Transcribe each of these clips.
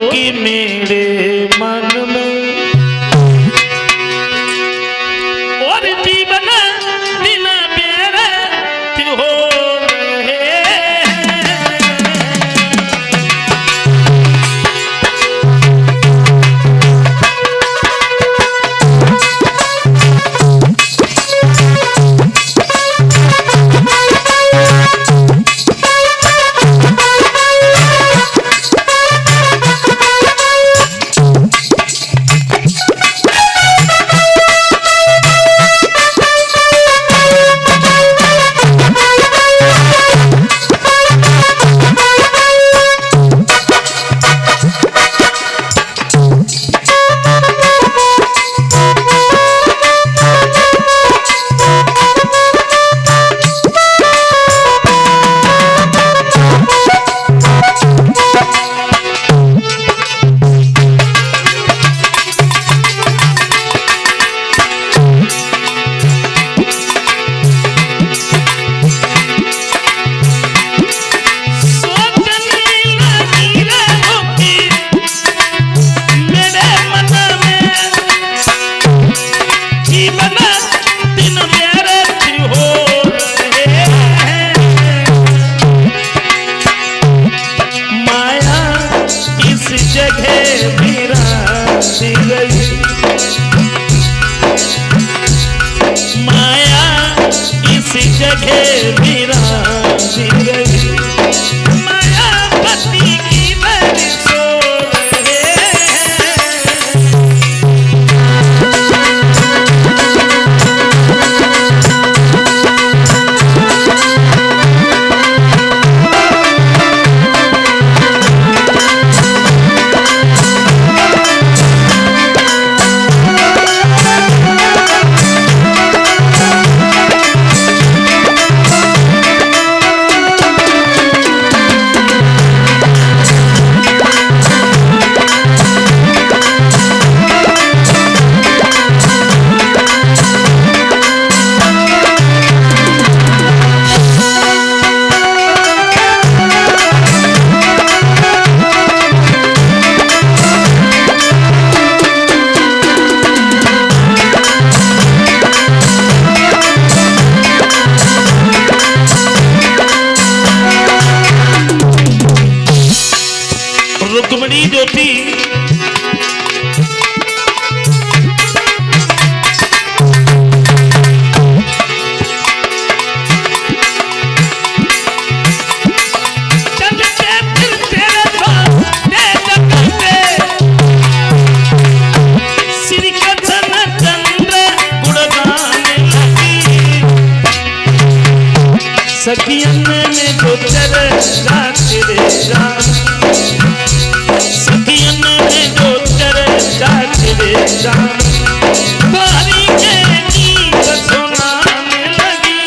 कि मेरे मन में और जीवन दिन व्यर्थ हो रहे रुक्मिणी जो थी सखियन ने जो चर्चा तेरे जान सखियन ने जो चर्चा तेरे जान बारी के गीत सुनाने लगी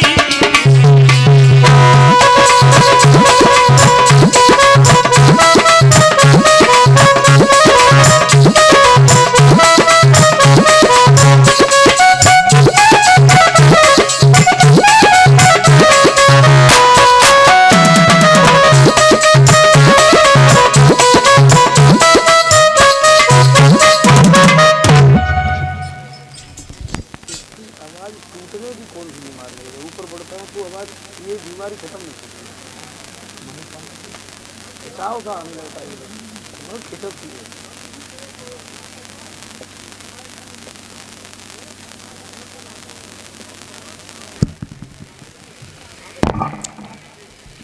ये बीमारी खत्म नहीं होती आने लगता है बहुत खिचकती है।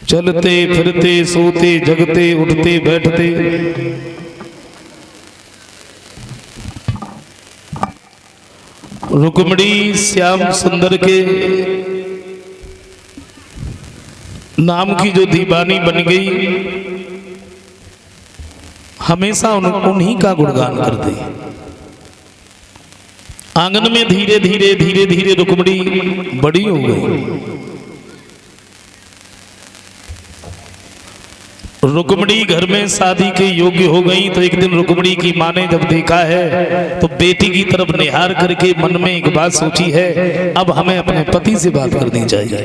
चलते फिरते सोते जगते उठते बैठते रुक्मिणी श्याम सुंदर के नाम की जो दीवानी बन गई, हमेशा उन्हीं का गुणगान करते। आंगन में धीरे धीरे धीरे धीरे रुक्मिणी बड़ी हो गई। रुक्मिणी घर में शादी के योग्य हो गई तो एक दिन रुक्मिणी की माँ ने जब देखा है तो बेटी की तरफ निहार करके मन में एक बात सोची है, अब हमें अपने पति से बात करनी चाहिए।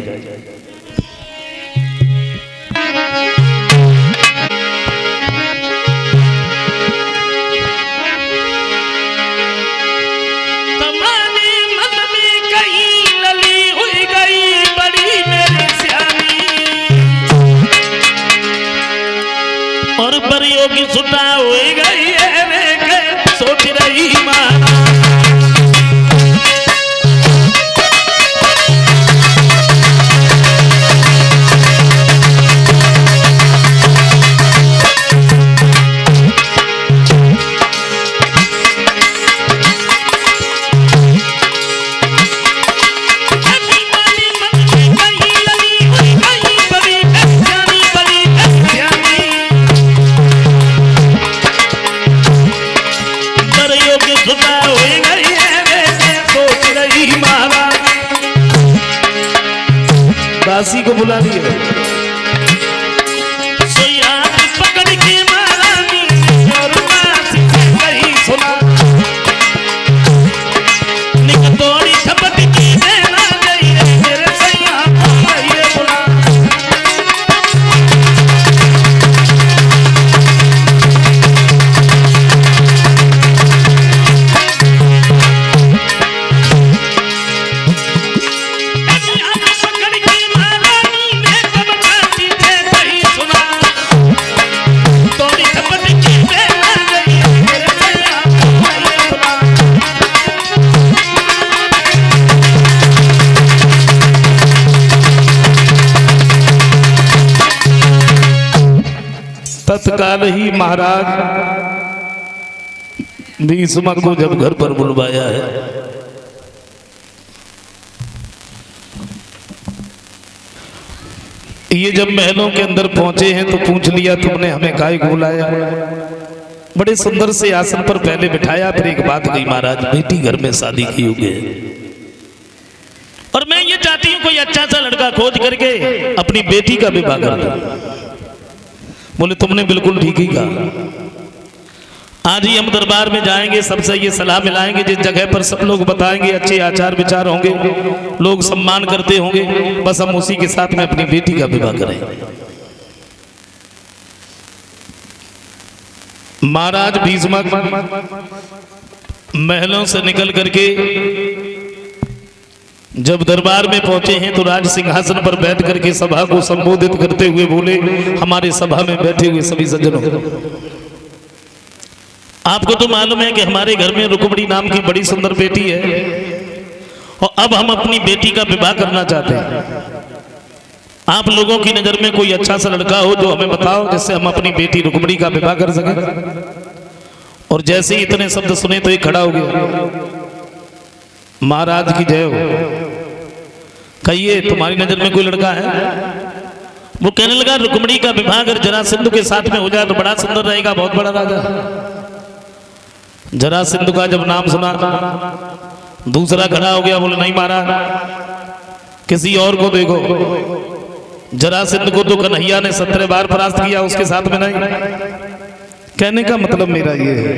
सुटा हो गई है रे के सोच रही मारा। दासी को बुला लिया पकड़ के महारानी और दासी वही सुना निक तोड़ी झपट की देना गई मेरे सैया ये बुला। तत्काल ही महाराज भीष्म को जब घर पर बुलवाया है, ये जब महलों के अंदर पहुंचे हैं तो पूछ लिया तुमने हमें काहे को बुलाया। बड़े सुंदर से आसन पर पहले बिठाया, फिर एक बात कही महाराज बेटी घर में शादी की होगी और मैं ये चाहती हूँ कोई अच्छा सा लड़का खोज करके अपनी बेटी का विवाह कर दूं। बोले तुमने बिल्कुल ठीक ही कहा। आज ही हम दरबार में जाएंगे, सबसे ये सलाह मिलाएंगे, जिस जगह पर सब लोग बताएंगे अच्छे आचार विचार होंगे, लोग सम्मान करते होंगे, बस हम उसी के साथ में अपनी बेटी का विवाह करें। महाराज भीष्म महलों से निकल करके जब दरबार में पहुंचे हैं तो राज सिंहासन पर बैठ करके सभा को संबोधित करते हुए बोले, हमारे सभा में बैठे हुए सभी सज्जनों, आपको तो मालूम है कि हमारे घर में रुक्मिणी नाम की बड़ी सुंदर बेटी है और अब हम अपनी बेटी का विवाह करना चाहते हैं। आप लोगों की नजर में कोई अच्छा सा लड़का हो जो हमें बताओ, जिससे हम अपनी बेटी रुक्मिणी का विवाह कर सकें। और जैसे ही इतने शब्द सुने तो ये खड़ा हो गया, महाराज की जय हो। कहिए तुम्हारी नजर में कोई लड़का है? वो कहने लगा रुक्मिणी का विवाह अगर जरासंध के साथ में हो जाए तो बड़ा सुंदर रहेगा, बहुत बड़ा राजा। जरासंध का जब नाम सुना दूसरा खड़ा हो गया, बोले नहीं महाराज किसी और को देखो। जरासंध को तो कन्हैया ने 17 बार परास्त किया, उसके साथ में नहीं। कहने का मतलब मेरा ये है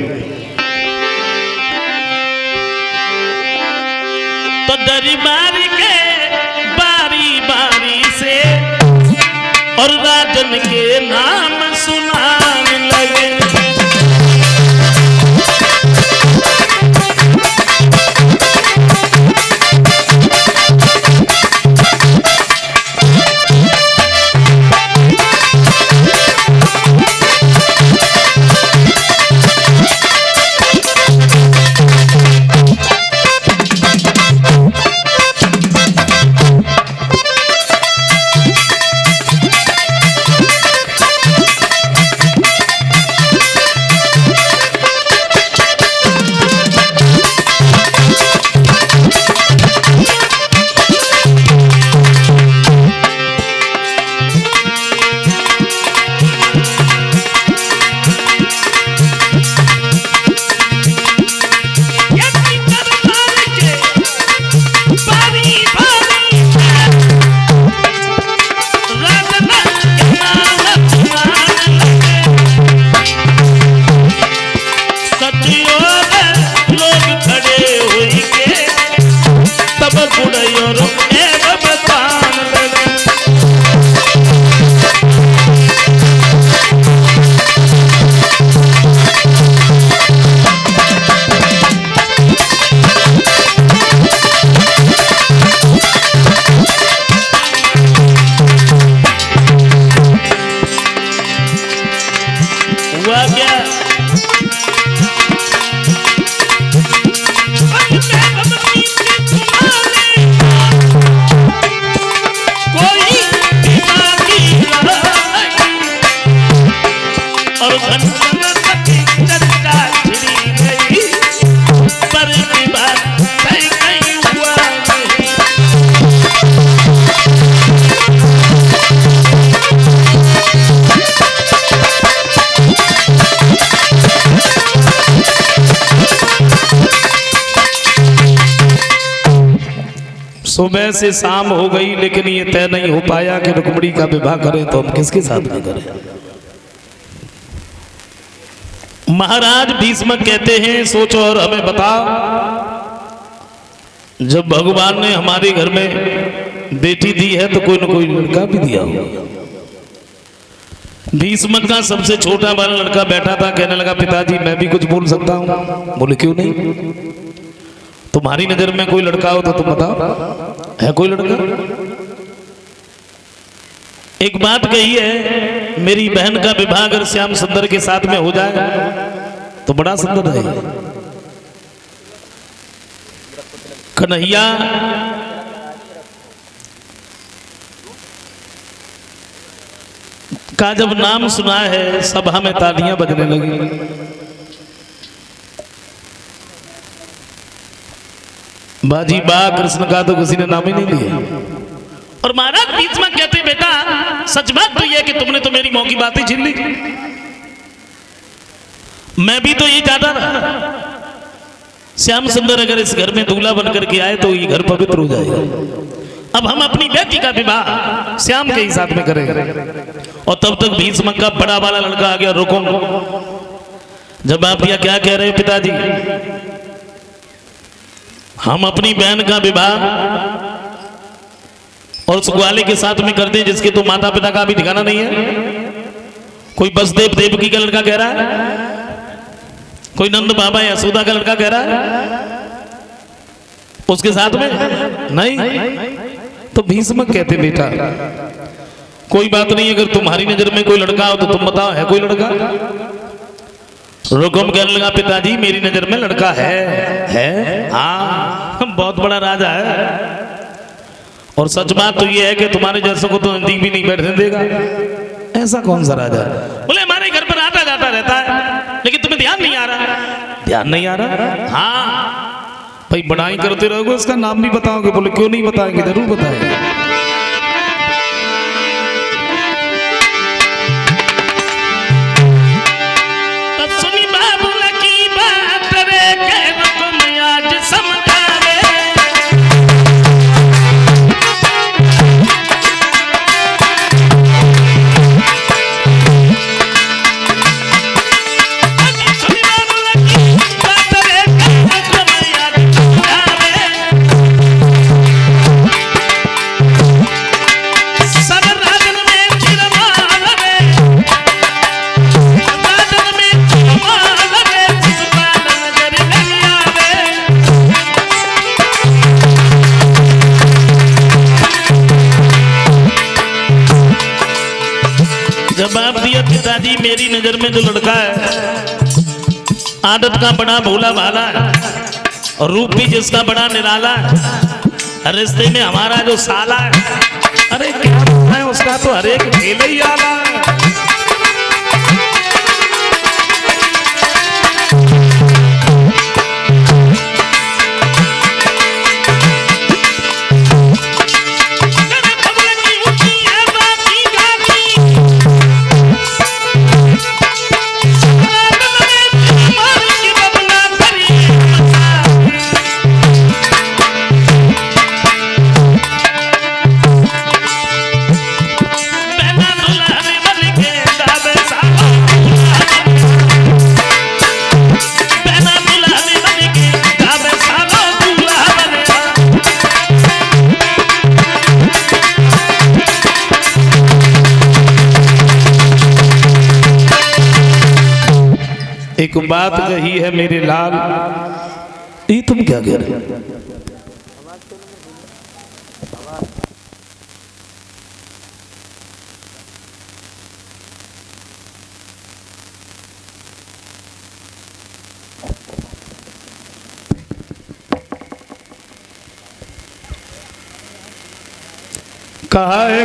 तो दरबार के बारी बारी से और राजन के नाम सुनाने लगे। बचपन सखी चर्चा छिड़ी गई, पर की बात सही नहीं हुआ नहीं। सुबह से शाम हो गई लेकिन ये तय नहीं हो पाया कि रुक्मिणी का विवाह करें तो हम किसके साथ में करें। महाराज भीष्मक कहते हैं सोचो और हमें बताओ, जब भगवान ने हमारे घर में बेटी दी है तो कोई ना कोई लड़का भी दिया होगा। भीष्मक का सबसे छोटा वाला लड़का बैठा था, कहने लगा पिताजी मैं भी कुछ बोल सकता हूं। बोले क्यों नहीं, तुम्हारी नजर में कोई लड़का हो तो तुम बताओ, है कोई लड़का? एक बात कही है, मेरी बहन का विवाह अगर श्याम सुंदर के साथ में हो जाए तो बड़ा सुंदर है। कन्हैया का जब नाम सुना है सभा में तालियां बजने लगी। बाजी बा कृष्ण का तो किसी ने नाम ही नहीं लिया। और महाराज भीष्मक कहते बेटा सच बात तो यह कि तुमने तो मेरी मौकी बात ही छीन ली। मैं भी तो यही चाहता था श्याम सुंदर अगर इस घर में दूल्हा बनकर के आए तो ये घर पवित्र हो जाएगा। अब हम अपनी बेटी का विवाह श्याम के ही साथ में करेंगे। और तब तक भीष्मक का बड़ा वाला लड़का आ गया। रुको, जब आप दिया क्या कह रहे हो पिताजी, हम अपनी बहन का विवाह और उस ग्वाले के साथ में करते हैं जिसके तो माता पिता का भी ठिकाना नहीं है। कोई बसदेव देवकी का लड़का कह रहा है, कोई नंद बाबा यशोदा का लड़का कह रहा है उसके साथ में नहीं। तो भीष्मक कहते बेटा कोई बात नहीं, अगर तुम्हारी नजर में कोई लड़का हो तो तुम बताओ है कोई लड़का। रुकम कहने लगा पिताजी मेरी नजर में लड़का है हाँ बहुत बड़ा राजा है। और सच बात तो ये है कि तुम्हारे जैसों को तो नजदीक भी नहीं बैठने देगा। ऐसा कौन सा राजा है? बोले हमारे घर पर आता जाता रहता है लेकिन तुम्हें ध्यान नहीं आ रहा। ध्यान नहीं आ रहा? हाँ भाई बढ़ाई करते रहोगे उसका नाम भी बताओगे? बोले क्यों नहीं बताएंगे, जरूर बताएंगे। जवाब दिया पिताजी मेरी नजर में जो लड़का है आदत का बड़ा भोला भाला है और रूप भी जिसका बड़ा निराला है। रिश्ते में हमारा जो साला है, अरे क्या है उसका तो हर एक खेल ही आला है। एक बात कही है मेरे लाल, ये तुम क्या कह रहे हो? कहा है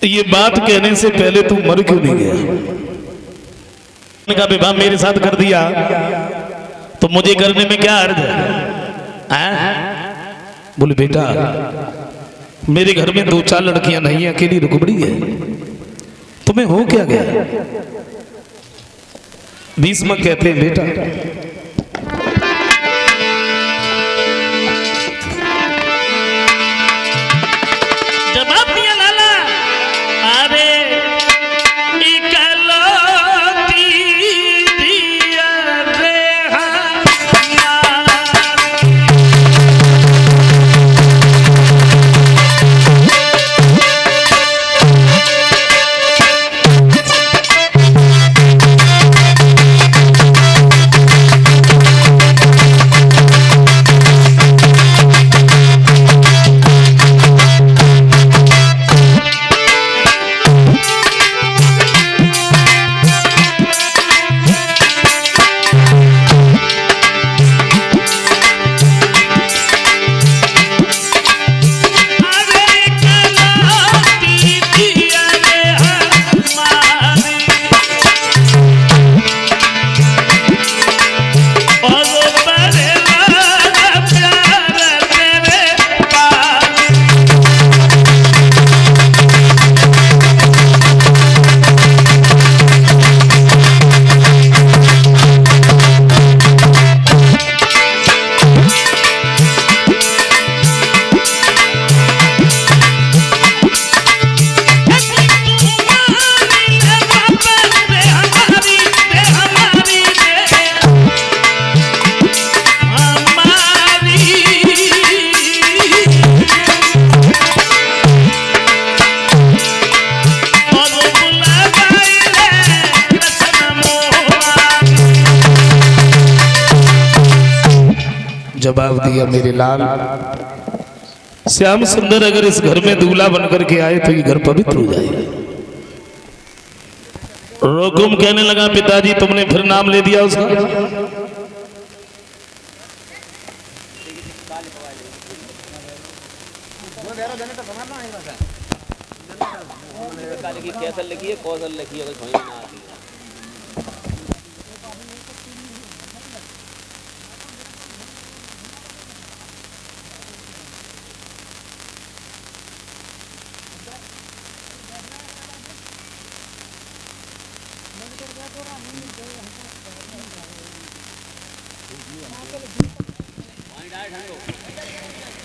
ये बात कहने से पहले तू मर क्यों नहीं गया? का विवाह मेरे साथ कर दिया तो मुझे करने में क्या अर्ज है? बोले बेटा मेरे घर में 2-4 लड़कियां नहीं है, अकेली रुकमणी है, तुम्हें हो क्या गया? भीष्म कहते हैं बेटा जवाब दिया लाला, अरे जवाब दिया मेरे लाल, श्याम सुंदर अगर इस घर में दूल्हा बनकर के आए तो ये घर पवित्र हो जाएगा। रोकुम कहने लगा पिताजी तुमने फिर नाम ले दिया उसका? कैसल लिखी है, कौशल लिखी है, समझ में ना आती है।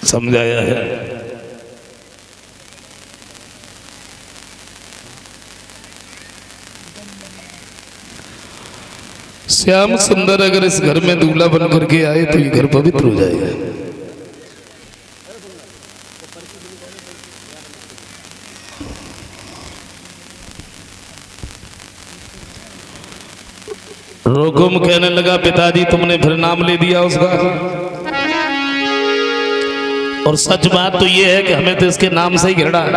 समझाया है। श्याम सुंदर अगर इस घर में दूल्हा बन करके आए तो ये घर पवित्र हो जाएगा। रोकुम कहने लगा पिताजी तुमने फिर नाम ले दिया उसका? और सच बात तो ये है कि हमें तो इसके नाम से ही घृणा है।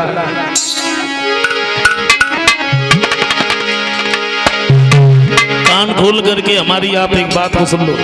कान खोल करके हमारी आप एक बात को सुन लो।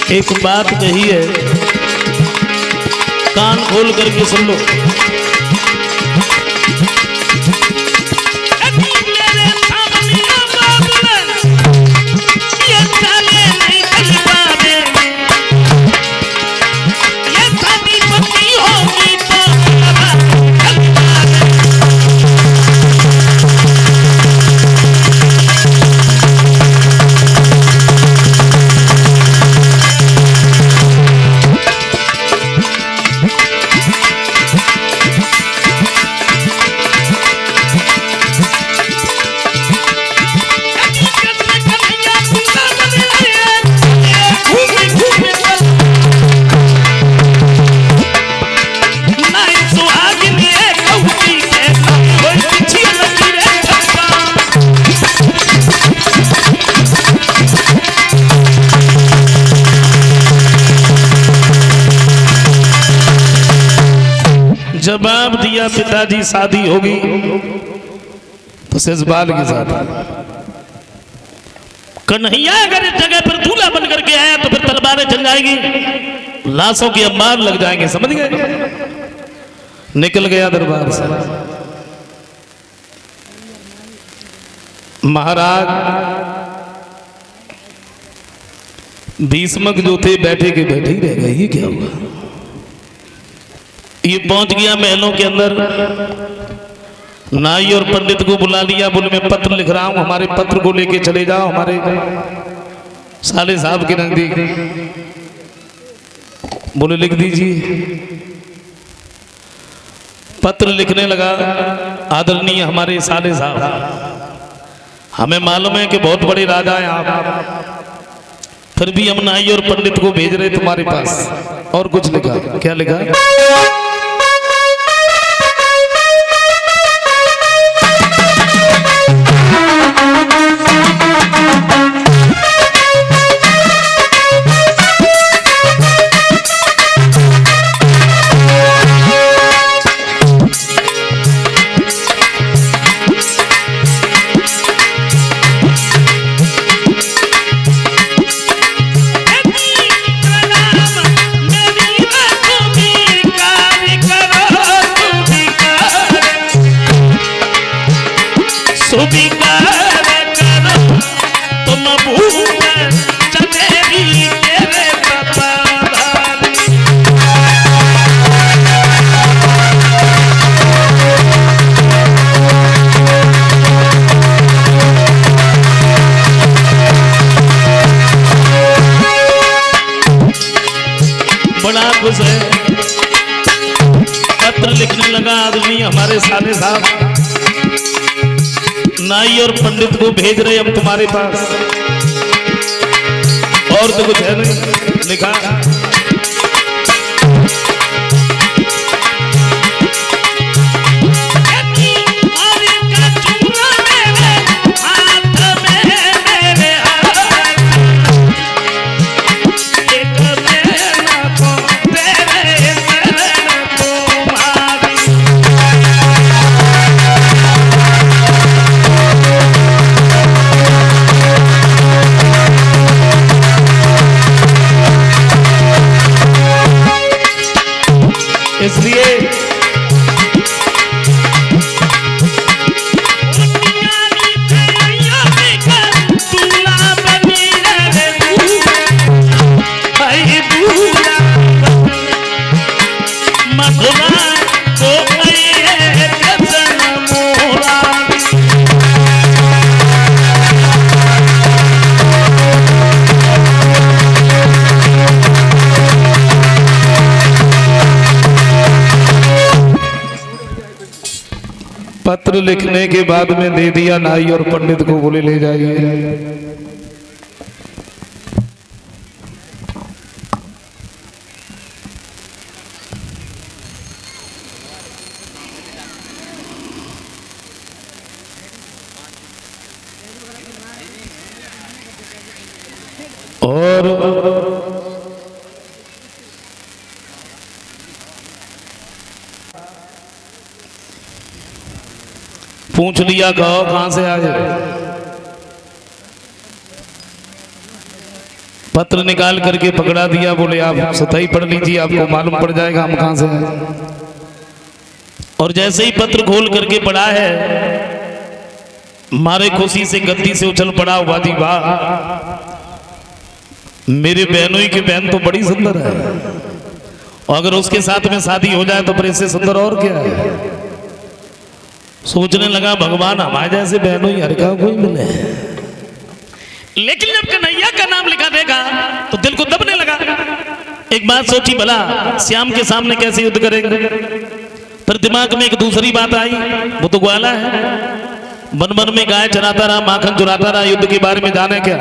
एक बात कही है, कान खोल करके सुन लो। गया पिताजी शादी होगी तो सिजबाल के साथ। कन्हैया अगर इस जगह पर दूल्हा बन करके आया तो फिर तलवारें चल जाएगी, लाशों की अंबार लग जाएंगे, समझ गए। निकल गया दरबार से। महाराज भीष्मक जो थे बैठे के बैठे ही रह गए, ये क्या हुआ। ये पहुंच गया महलों के अंदर, नाई और पंडित को बुला लिया, बोले मैं पत्र लिख रहा हूं, हमारे पत्र को लेके चले जाओ हमारे साले साहब के नजदीक। बोले लिख दीजिए। पत्र लिखने लगा, आदरणीय हमारे साले साहब, हमें मालूम है कि बहुत बड़े राजा हैं आप, फिर भी हम नाई और पंडित को भेज रहे तुम्हारे पास। और कुछ लिखा, क्या लिखा, पत्र लिखने लगा, आदमी हमारे साले साहब नाई और पंडित को भेज रहे हम तुम्हारे पास, और तो कुछ है नहीं। लिखा, इसलिए पत्र लिखने के बाद में दे दिया नाई और पंडित को, बोले ले जाइए। और पूछ लिया, कहो कहां से आए। पत्र निकाल करके पकड़ा दिया, बोले आप सताई पढ़ लीजिए, आपको मालूम पड़ जाएगा हम कहां से आए। और जैसे ही पत्र खोल करके पढ़ा है, मारे खुशी से गद्दी से उछल पड़ा, वादी वाह, मेरे बहनों की बहन तो बड़ी सुंदर है, और अगर उसके साथ में शादी हो जाए तो फिर इससे सुंदर और क्या है। सोचने लगा भगवान हमारे जैसे बहनों ही हर का कोई मिले। लेकिन जब कन्हैया का नाम लिखा देखा तो दिल को दबने लगा। एक बात सोची, भला श्याम के सामने कैसे युद्ध करेंगे। फिर दिमाग में एक दूसरी बात आई, वो तो ग्वाला है, वन वन में गाय चराता रहा, माखन चुराता रहा, युद्ध के बारे में जाने क्या।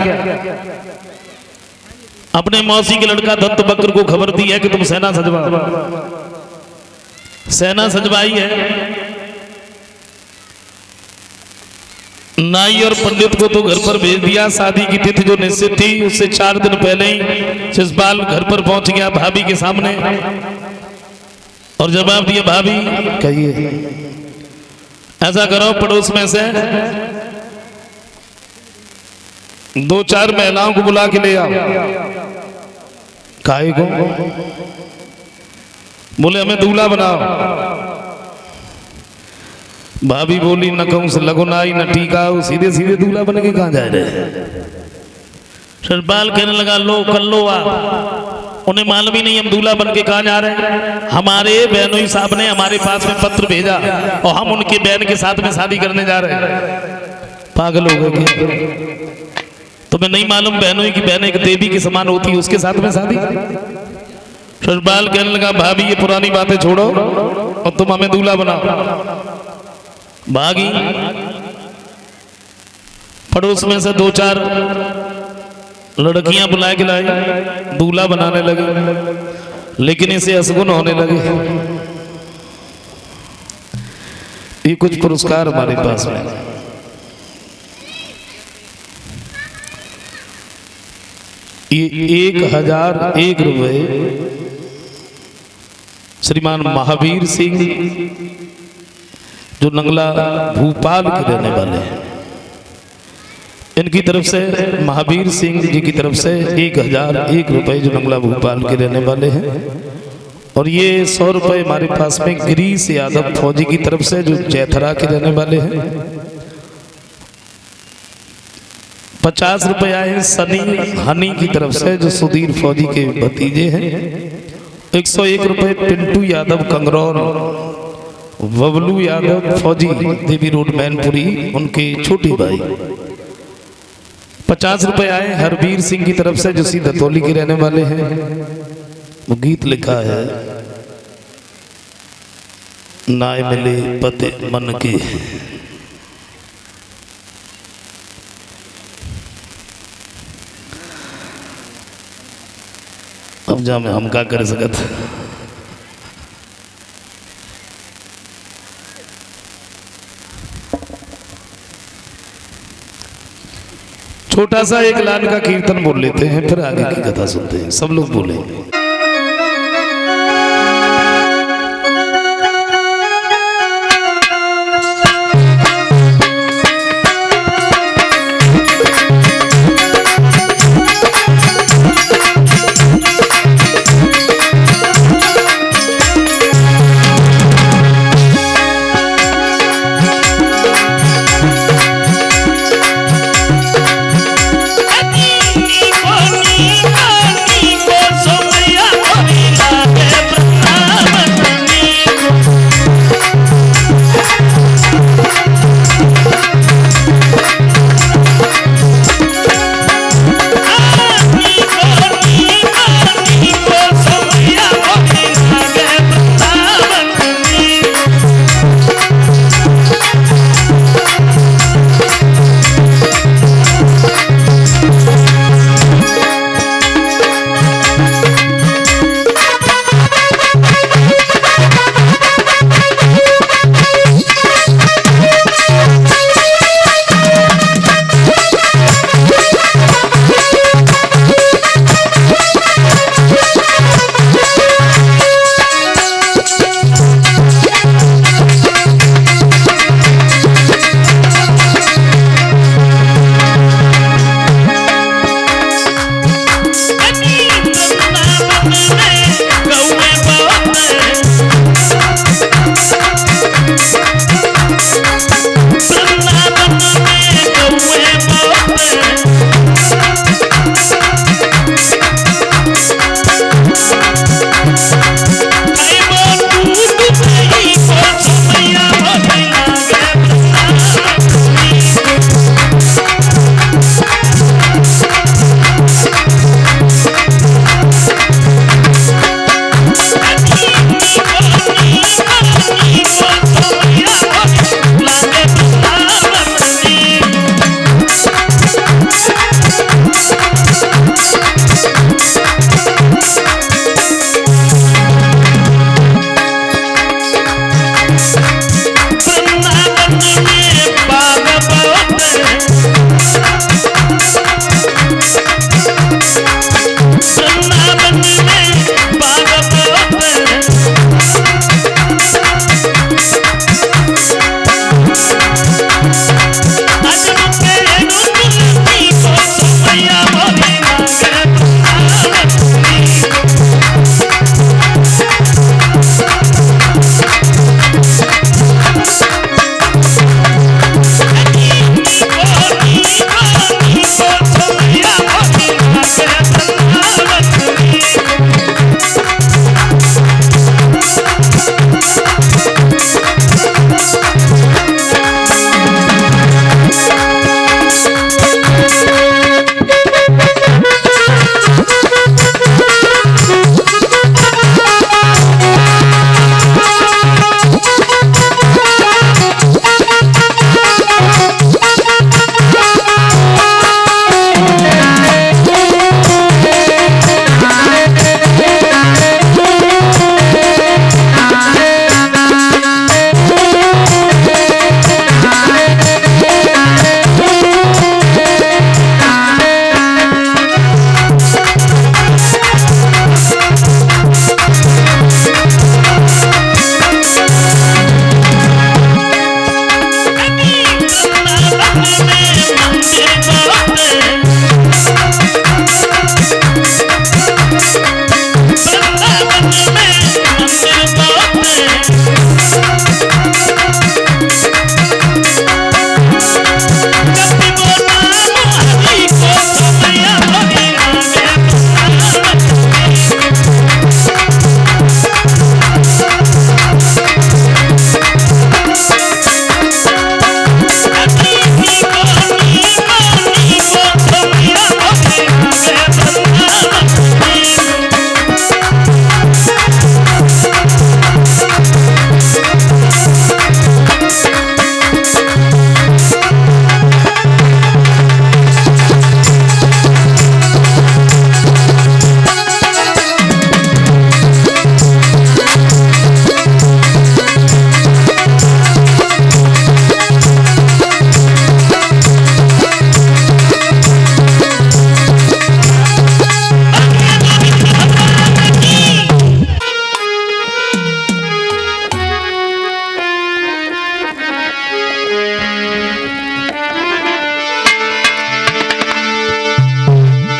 अपने मौसी के लड़का दत्त बकर को खबर दी है कि तुम सेना सजवा। सेना सजवाई है, नाई और पंडित को तो घर पर भेज दिया। शादी की तिथि जो निश्चित थी उससे 4 दिन पहले ही शिशुपाल घर पर पहुंच गया भाभी के सामने। और जवाब दिए भाभी कहिए ऐसा करो पड़ोस में से 2-4 महिलाओं को बुला के ले आओ। काहे को? बोले हमें दूल्हा बनाओ। भाभी बोली न कहूं से लगुनाई न टीका सीधे सीधे दूल्हा बन के कहां जा रहे। सरपाल कहने लगा लो कर लो आप, उन्हें मालूम ही नहीं हम दूल्हा बन के कहां जा रहे हैं। हमारे बहनोई साहब ने हमारे पास में पत्र भेजा और हम उनके बहन के साथ में शादी करने जा रहे हैं। पागल हो गए क्या? तुम्हें नहीं मालूम बहनोई की बहन एक देवी के समान होती है, उसके साथ में शादी? सरपाल कहने लगा भाभी ये पुरानी बातें छोड़ो और तुम हमें दूल्हा बनाओ। भागी पड़ोस में से 2-4 लड़कियां बुला के लाई, दूल्हा बनाने लगे, लेकिन इसे असगुन होने लगे। ये कुछ पुरस्कार हमारे पास में, ये 1001 रुपए श्रीमान महावीर सिंह जो नंगला भोपाल के रहने वाले हैं, इनकी तरफ से महावीर सिंह जी की तरफ से 1001 रुपए जो नंगला भोपाल के रहने वाले हैं। और ये 100 रुपए हमारे पास में गिरीश यादव फौजी की तरफ से जो जैथरा के रहने वाले हैं। 50 रुपए आए हैं सनी हनी की तरफ से जो सुधीर फौजी के भतीजे हैं। 101 रुपए पिंटू यादव कंगरौर, बबलू यादव फौजी देवी रोड मैनपुरी उनके छोटे भाई। 50 रुपए आए हरवीर सिंह की तरफ से जो सीधा तौली के रहने वाले हैं। वो गीत लिखा है नाय मिले पते मन के। अब जा मैं हम का कर सकत। छोटा सा एक लाइन का कीर्तन बोल लेते हैं, फिर आगे की कथा सुनते हैं। सब लोग बोले Somebody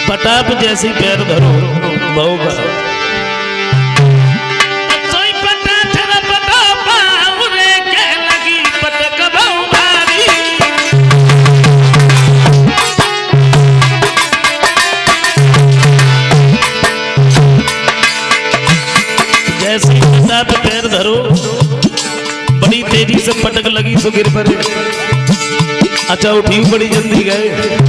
पटाप जैसी पैर धरो बहु का जैसी पटाप पैर धरो बड़ी तेजी से पटक लगी सो गिर पड़े। अच्छा उठी बड़ी जल्दी गए।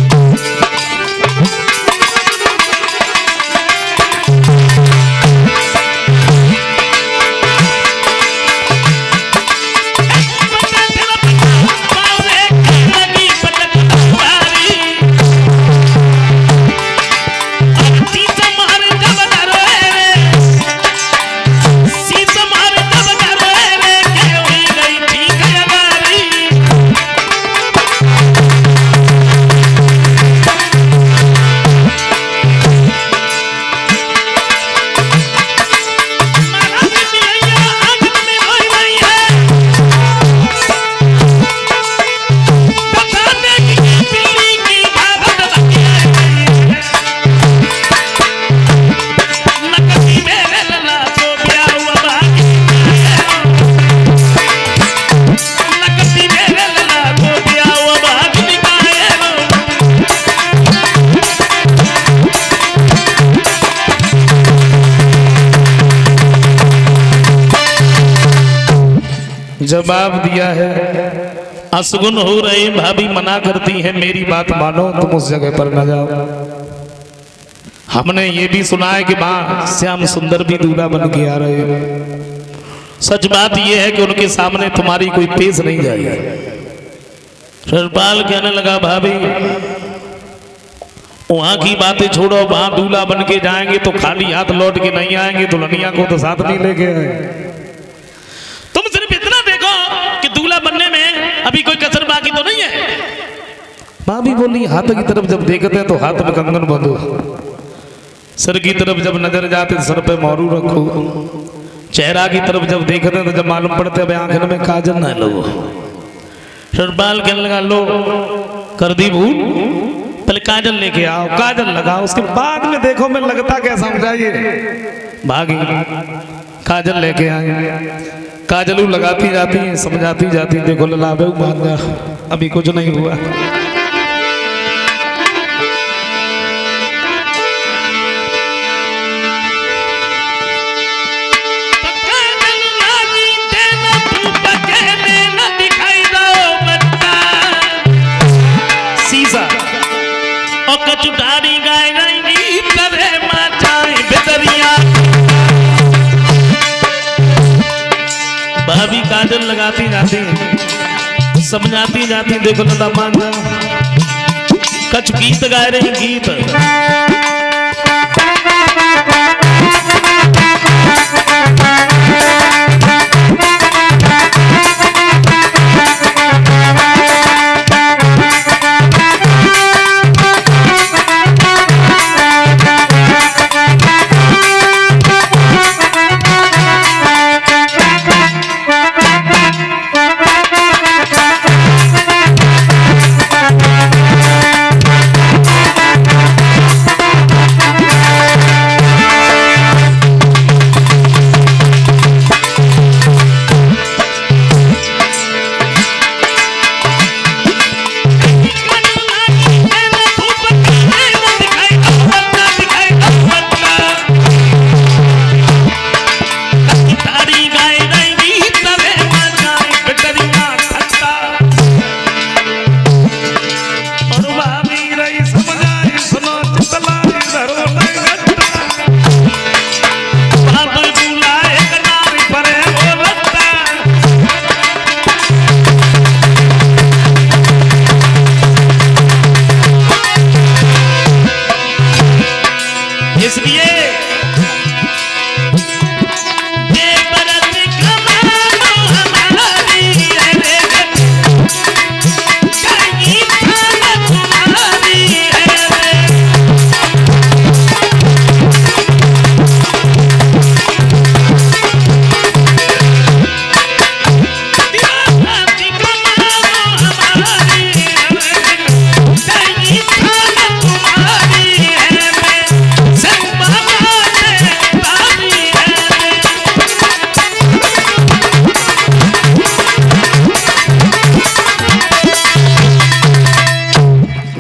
जवाब दिया है असगुन हो रहे भाभी मना करती है मेरी बात मानो तुम उस जगह पर न जाओ। हमने ये भी सुना है कि मां श्याम सुंदर भी दूल्हा बन के आ रहे हैं। सच बात यह है कि उनके सामने तुम्हारी कोई पेश नहीं जाएगी। सरपाल कहने लगा भाभी वहां की बातें छोड़ो, वहां दूल्हा बन के जाएंगे तो खाली हाथ लौट के नहीं आएंगे, दुल्हनिया को तो साथ नहीं लेके आए। दूल्हा बनने में अभी कोई कसर बाकी तो नहीं है। भाभी बोली हाथ की तरफ जब देखते हैं तो हाथ में कंगन बांधो, सर की तरफ जब नजर जाते तो सर पे मोरू रखो, चेहरा की तरफ जब देखते हैं तो जब मालूम पड़ते हैं आंखन में काजल ना लो। सरपाल कहने लगा लो कर दी भूल, पहले काजल लेके आओ, काजल लगाओ, उसके बाद में देखो मैं लगता क्या समझाइए। भागी काजल लेके आए, काजलू लगाती जाती है समझाती जाती, देखो ललाबे मान जा अभी कुछ नहीं हुआ। सीसा और कचुटारी गाय गई करे माचाई बेदरिया। भाभी काजल लगाती जाती समझाती जाती, देखो लता मान जा। कछ गीत गाए रही गीत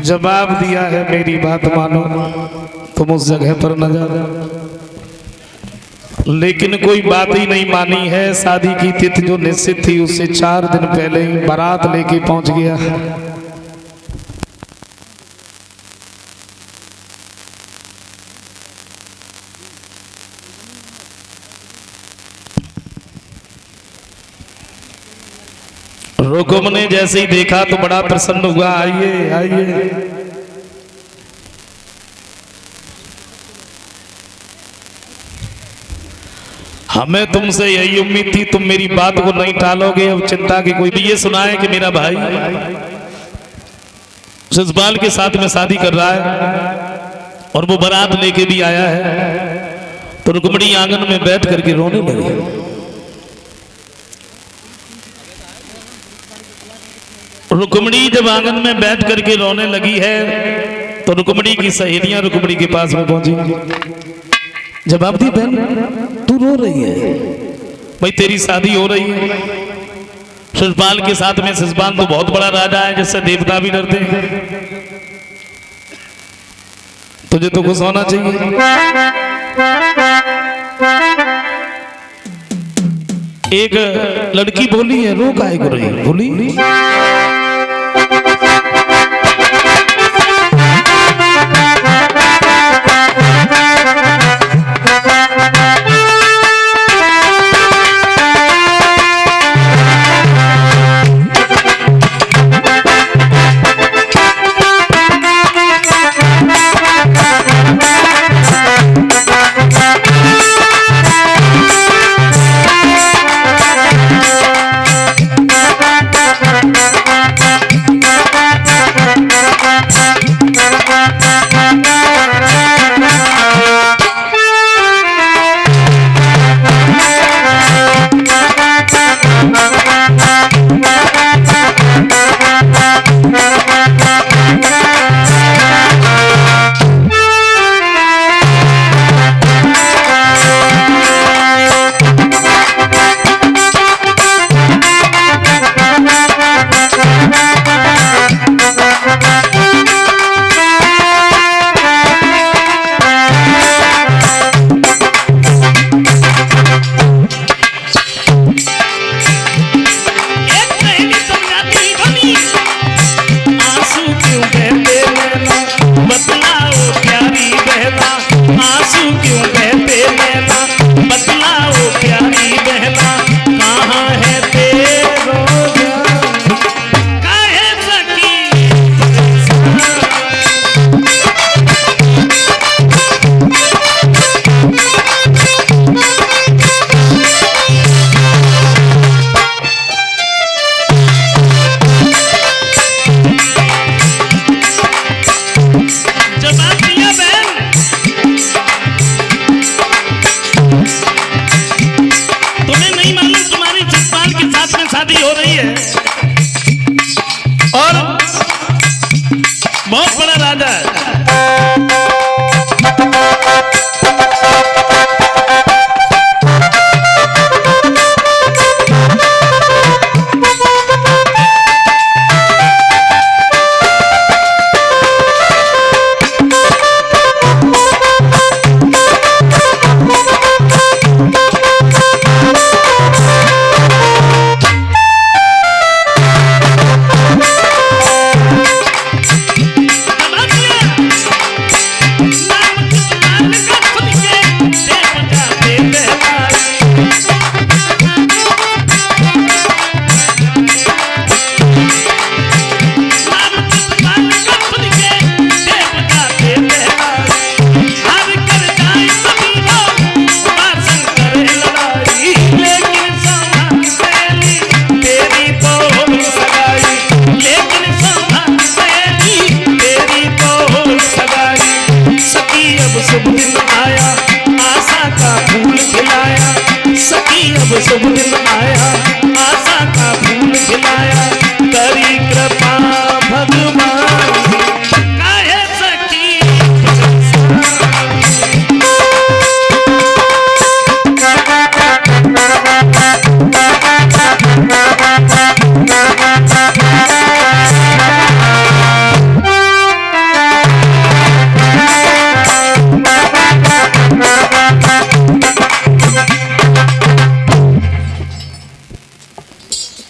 जवाब दिया है मेरी बात मानो, तुम उस जगह पर न जाना। लेकिन कोई बात ही नहीं मानी है। शादी की तिथि जो निश्चित थी उससे 4 दिन पहले ही बारात लेके पहुंच गया। रुकुम ने जैसे ही देखा तो बड़ा प्रसन्न हुआ। आइए आइए। हमें तुमसे यही उम्मीद थी, तुम मेरी बात को नहीं टालोगे। अब चिंता की कोई भी। ये सुना है कि मेरा भाई ससुराल के साथ में शादी कर रहा है और वो बारात लेके भी आया है। तो रुक्मिणी आंगन में बैठ करके रोने लगी। रुक्मिणी जब आंगन में बैठ करके रोने लगी है तो रुक्मिणी की सहेलियां रुक्मिणी के पास में पहुंची। जवाब दी, बहन तू रो रही है, भाई तेरी शादी हो रही है। शिशुपाल के साथ में, शिशुपाल तो बहुत बड़ा राजा है जिससे देवता भी डरते हैं। तुझे तो खुश होना चाहिए। एक लड़की बोली है, रो काहे को रही बोली। शादी हो रही है और बहुत बड़ा राजा है।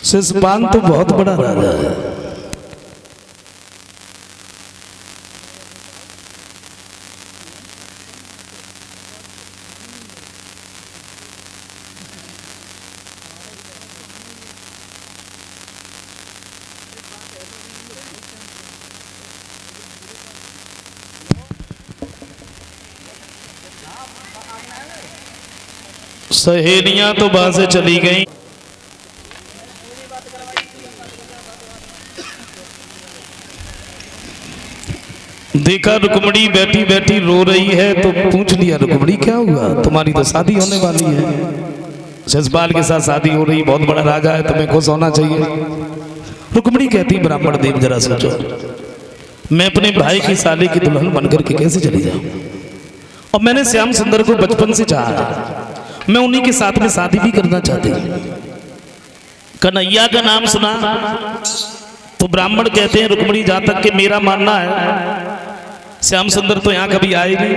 शिषपाल तो बहुत बड़ा राजा है। सहेलियां तो वहां से चली गई। देखा रुक्मणी बैठी बैठी रो रही है तो पूछ लिया, रुक्मणी क्या हुआ, तुम्हारी तो शादी होने वाली है, शिषपाल के साथ शादी हो रही, बहुत बड़ा राजा है, तुम्हें खुश होना चाहिए। रुक्मणी कहती, ब्राह्मण देव जरा सोचो, मैं अपने भाई की साले की दुल्हन बनकर के कैसे चली जाऊं, और मैंने श्याम सुंदर को बचपन से चाहा, मैं उन्हीं के साथ में शादी भी करना चाहती हूँ। कन्हैया का नाम सुना तो ब्राह्मण कहते हैं, रुक्मणी जहां तक कि मेरा मानना है श्याम सुंदर तो यहाँ कभी आए नहीं,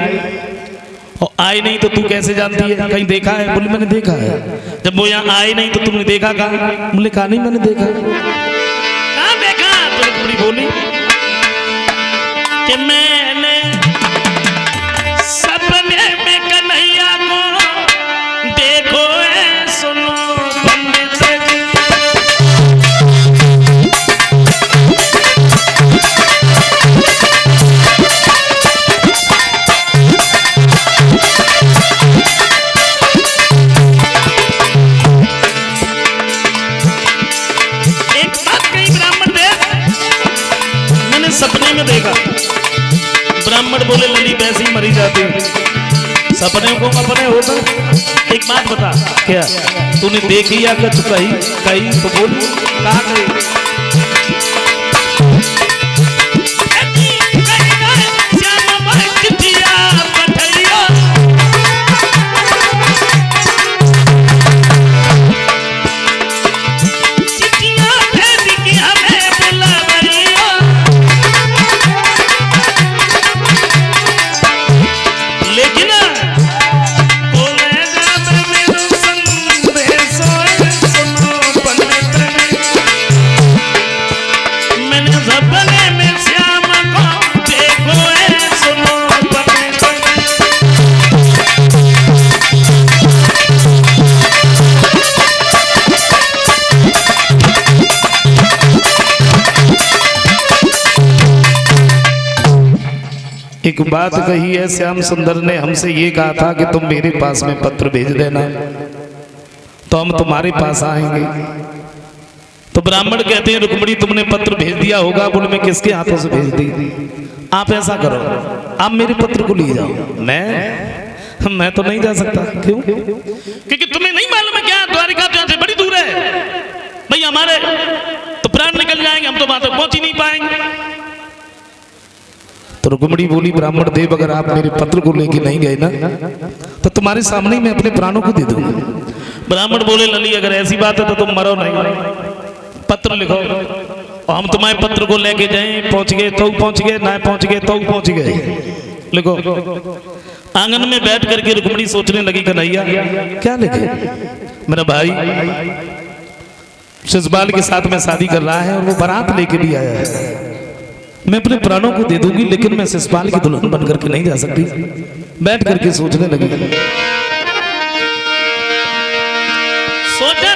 और आए नहीं तो तू कैसे जानती है, कहीं देखा है? बोले मैंने देखा है। जब वो यहाँ आए नहीं तो तुमने देखा कहाँ? बोले कहा नहीं मैंने देखा। कहाँ देखा? तो रुक्मणी बोली कि मैंने सपने में कन्हैया को देखो है, सुनो पंडित जी। सपने में देखा। ब्राह्मण बोले लली वैसी मरी जाती, सपने को अपने होता। एक बात बता, क्या तूने देखी या कुछ कही? कही तो बोल, कहाँ कही? एक बात कही है, श्याम सुंदर ने हमसे ये कहा था कि तुम मेरे पास में पत्र भेज देना तो हम तुम्हारे पास आएंगे। तो ब्राह्मण कहते हैं, रुक्मणी तुमने पत्र भेज दिया होगा। बोले मैं किसके हाथों से भेज दी? आप ऐसा करो, आप मेरे पत्र को ले जाओ। मैं तो नहीं जा सकता। क्यों? क्योंकि तुम्हें नहीं मालूम है क्या द्वारिका से बड़ी दूर है भाई, हमारे तो प्राण निकल जाएंगे, हम तो वहां तक पहुंच ही नहीं पाएंगे। तो रुक्मणी बोली, ब्राह्मण देव अगर आप मेरे पत्र को लेके नहीं गए ना तो तुम्हारे सामने ही मैं अपने प्राणों को दे दूंगा। ब्राह्मण बोले, लली अगर ऐसी बात है तो तुम मरो नहीं, पत्र लिखो और हम तुम्हारे पत्र को लेके जाए। पहुंच गए तो पहुंच गए, ना पहुंच गए तो पहुंच गए। लिखो। आंगन में बैठ करके रुक्मणी सोचने लगी, कन्हैया क्या लिखे? मेरा भाई शिषपाल के साथ में शादी कर रहा है और वो बारात लेके भी आया है, मैं अपने प्राणों को दे दूंगी लेकिन मैं शिषपाल की दुल्हन बन करके नहीं जा सकती। बैठ करके सोचने लगी। सोचा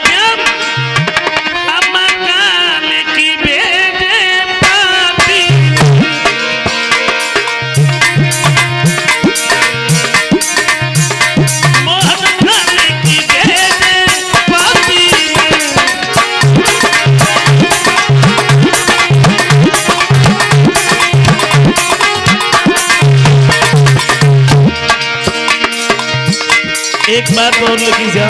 एक बात और लिखी जा,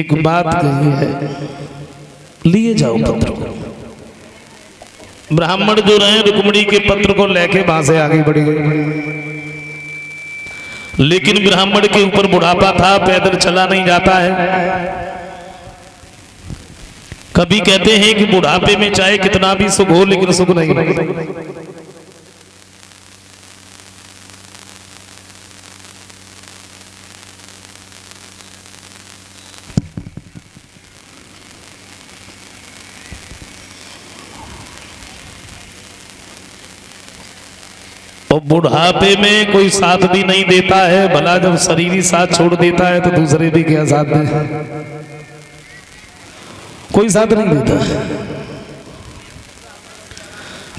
एक बात कही है, लिए जाओ पत्र को। ब्राह्मण जो रहे रुक्मिणी के पत्र को लेके वहां से आगे बढ़ गए, लेकिन ब्राह्मण के ऊपर बुढ़ापा था, पैदल चला नहीं जाता है। कभी कहते हैं कि बुढ़ापे में चाहे कितना भी सुख हो लेकिन सुख नहीं। और बुढ़ापे में कोई साथ भी नहीं देता है, भला जब शरीर ही साथ छोड़ देता है तो दूसरे भी क्या साथ दे? कोई साथ नहीं देता।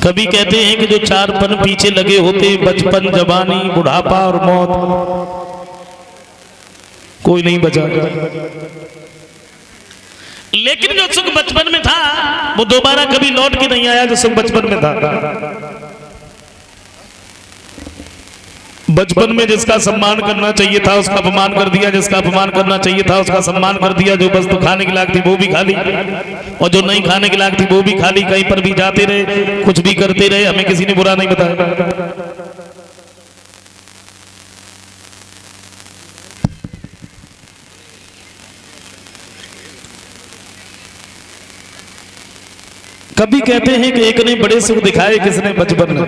कभी कहते हैं कि जो चार पन पीछे लगे होते, बचपन, जवानी, बुढ़ापा और मौत, कोई नहीं बचा। लेकिन जो सुख बचपन में था वो दोबारा कभी लौट के नहीं आया जो सुख बचपन में था। बचपन में जिसका सम्मान करना चाहिए था उसका अपमान कर दिया, जिसका अपमान करना चाहिए था उसका सम्मान कर दिया। जो वस्तु खाने की लायक थी वो भी खा ली, और जो नहीं खाने की लायक थी वो भी खा ली। कहीं पर भी जाते रहे, कुछ भी करते रहे, हमें किसी ने बुरा नहीं बताया। कभी कहते हैं कि एक ने बड़े सुख दिखाए, किसने? बचपन में।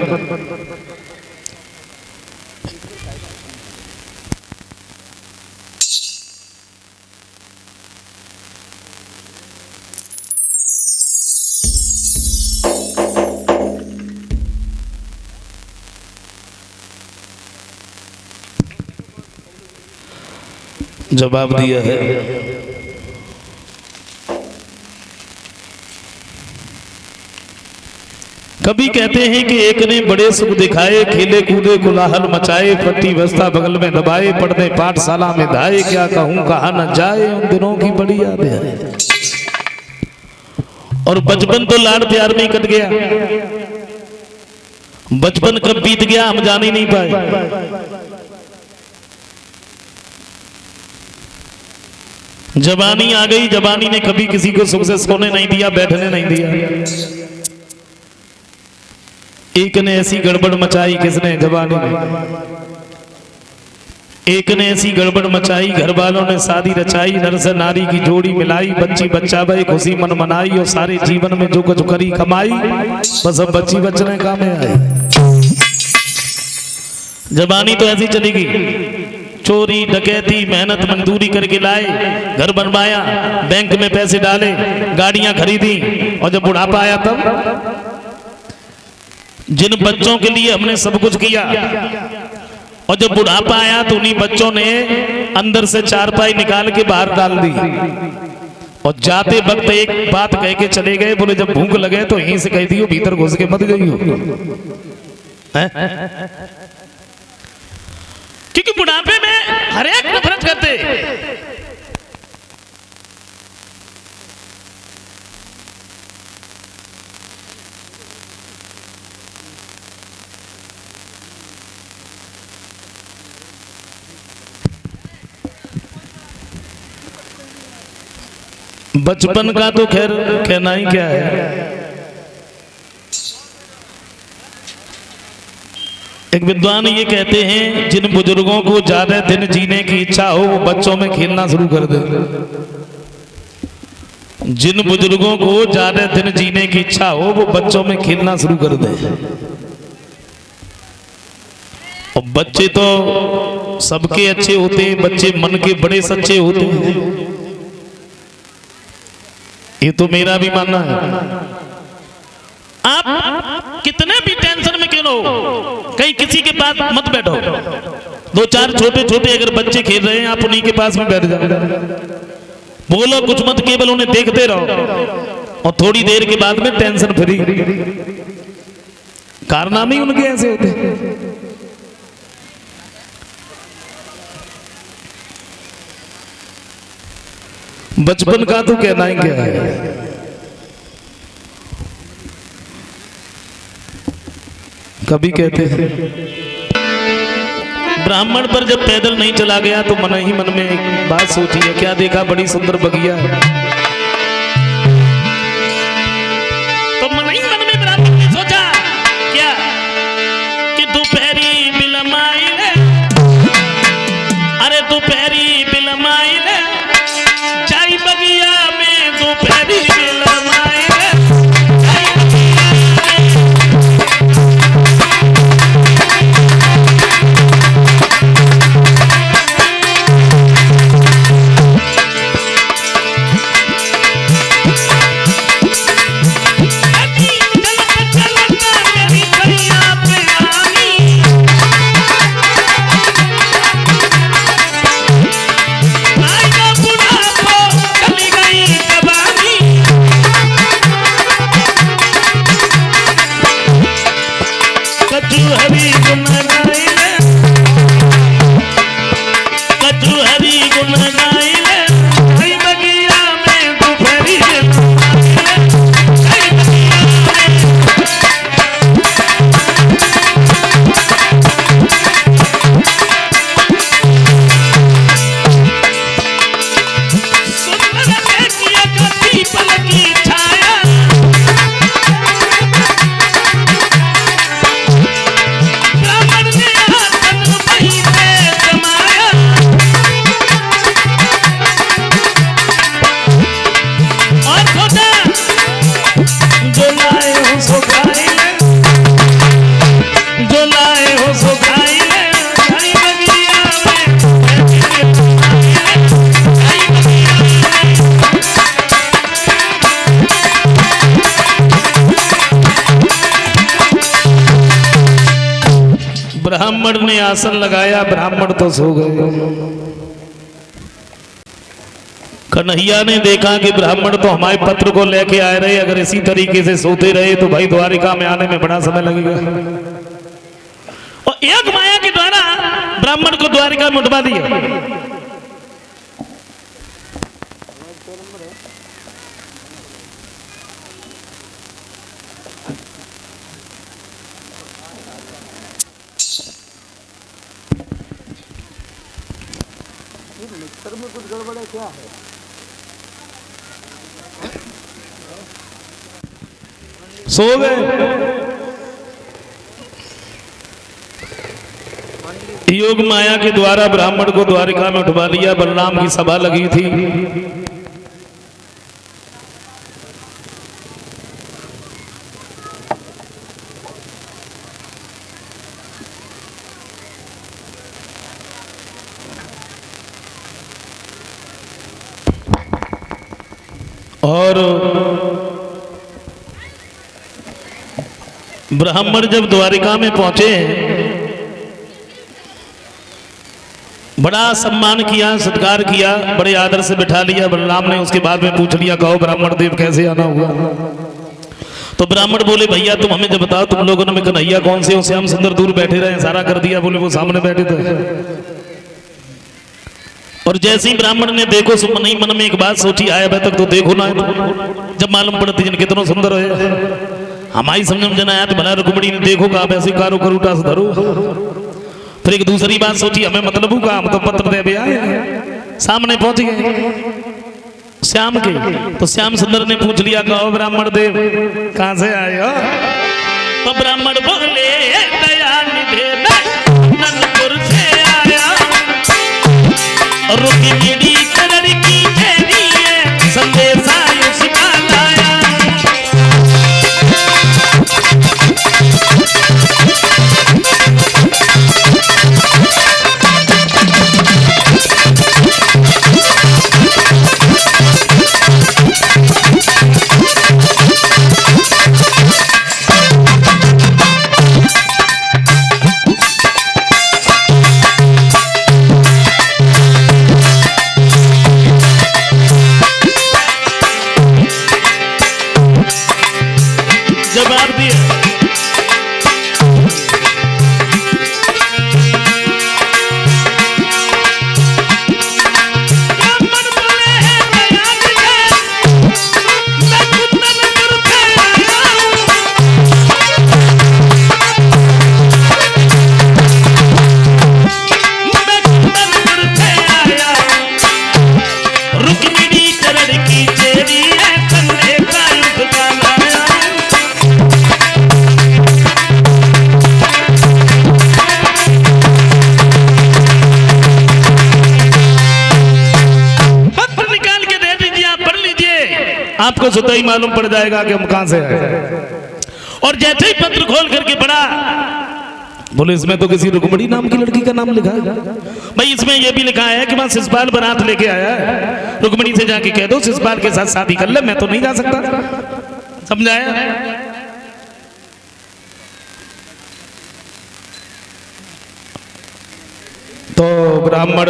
जवाब दिया है। कभी कहते हैं कि एक ने बड़े सुख दिखाए, खेले कूदे कोलाहल मचाए, पट्टी बस्ता बगल में दबाए, पढ़ने पाठशाला में धाए, क्या कहूं कहा न जाए, उन दिनों की बड़ी याद है। और बचपन तो लाड़ प्यार में ही कट गया। बचपन कब बीत गया हम जान ही नहीं पाए। जवानी आ गई, जवानी ने कभी किसी को सुख से सोने नहीं दिया, बैठने नहीं दिया। एक ने ऐसी गड़बड़ मचाई, किसने? जवानी ने। एक ने ऐसी गड़बड़ मचाई, घर वालों ने शादी रचाई, नर से नारी की जोड़ी मिलाई, बच्ची बच्चा भाई खुशी मन मनाई, और सारे जीवन में जो कुछ करी कमाई, बस अब बच्ची बचने काम में आई। जवानी तो ऐसी चलेगी। चोरी डकैती मेहनत मजदूरी करके लाए, घर बनवाया, बैंक में पैसे डाले, गाड़ियां खरीदी, और जब बुढ़ापा आया तब जिन बच्चों के लिए हमने सब कुछ किया, और जब बुढ़ापा आया तो उन्हीं बच्चों ने अंदर से चारपाई निकाल के बाहर डाल दी, और जाते वक्त एक बात कह के चले गए, बोले जब भूख लगे तो यहीं से कह दियो, भीतर घुस के मत गई हो। क्योंकि बुढ़ापे में हर एक नफरत करते। बचपन का तो खैर कहना ही क्या है। एक विद्वान ये कहते हैं, जिन बुजुर्गों को ज्यादा दिन जीने की इच्छा हो वो बच्चों में खेलना शुरू कर दे। जिन बुजुर्गों को ज्यादा दिन जीने की इच्छा हो वो बच्चों में खेलना शुरू कर दे। और बच्चे तो सबके अच्छे होते हैं, बच्चे मन के बड़े सच्चे होते हैं, ये तो मेरा भी मानना है। आप कितने भी टेंशन में क्यों हो, कहीं किसी के पास मत बैठो। दो चार छोटे छोटे अगर बच्चे खेल रहे हैं, आप उन्हीं के पास में बैठ जाओ, बोलो कुछ मत, केवल उन्हें देखते रहो, और थोड़ी देर के बाद में टेंशन फ्री। कारनामे ही उनके ऐसे होते हैं। बचपन का तो कहना ही क्या है। कभी कहते हैं ब्राह्मण पर जब पैदल नहीं चला गया तो मन ही मन में एक बात सोची है, क्या देखा, बड़ी सुंदर बगिया है। तो मन ही मन में ब्राह्मण ने सोचा क्या कि दोपहरी बिलमाइले, अरे दोपहरी बिलमाइले, चाय बगिया में दोपहरी बिलमाइले। ब्राह्मण ने आसन लगाया, ब्राह्मण तो सो गए। कन्हैया ने देखा कि ब्राह्मण तो हमारे पत्र को लेके आए रहे, अगर इसी तरीके से सोते रहे तो भाई द्वारिका में आने में बड़ा समय लगेगा। और एक माया के द्वारा ब्राह्मण को द्वारिका में उठवा दिया। मिक्सर में कुछ गड़बड़ है क्या है? सो गए। योग माया के द्वारा ब्राह्मण को द्वारिका में उठवा लिया। बलराम की सभा लगी थी। और ब्राह्मण जब द्वारिका में पहुंचे, बड़ा सम्मान किया, सत्कार किया, बड़े आदर से बिठा लिया। बलराम ने उसके बाद में पूछ लिया, कहो ब्राह्मण देव कैसे आना हुआ? तो ब्राह्मण बोले, भैया तुम हमें जब बताओ, तुम लोगों ने में कन्हैया कौन से? श्याम सुंदर दूर बैठे रहे, सारा कर दिया। बोले वो सामने बैठे थे। और जैसे ही ब्राह्मण ने देखो, मन ही मन में एक बात सोची, आया अभी तक तो देखो ना, जब मालूम पड़ती जन कितना सुंदर है, हमारी समझ में आया तो भला रुक्मिणी ने देखो कहा वैसे कारो करूटा से धरो। फिर एक दूसरी बात सोची, हमें मतलब का, हम तो पत्र दे आए, सामने पहुंच गए श्याम के। तो श्याम सुंदर ने पूछ लिया, कहो ब्राह्मण देव कहां से आए हो? तो ब्राह्मण बोले, दया निधे नंदपुर से आया, रुक्मिणी कलर की चेहरी है, संदेशा उसका लाया। आपको स्वतः ही मालूम पड़ जाएगा कि हम कहां से आए। और जैसे ही पत्र खोल करके पढ़ा, बोले इसमें तो किसी रुक्मणी नाम की लड़की का नाम लिखा है। भाई इसमें यह भी लिखा है कि वहां शिषपाल बारात लेके आया है, रुक्मणी से जाके कह दो शिषपाल के साथ शादी कर ले, मैं तो नहीं जा सकता। समझाया? तो ब्राह्मण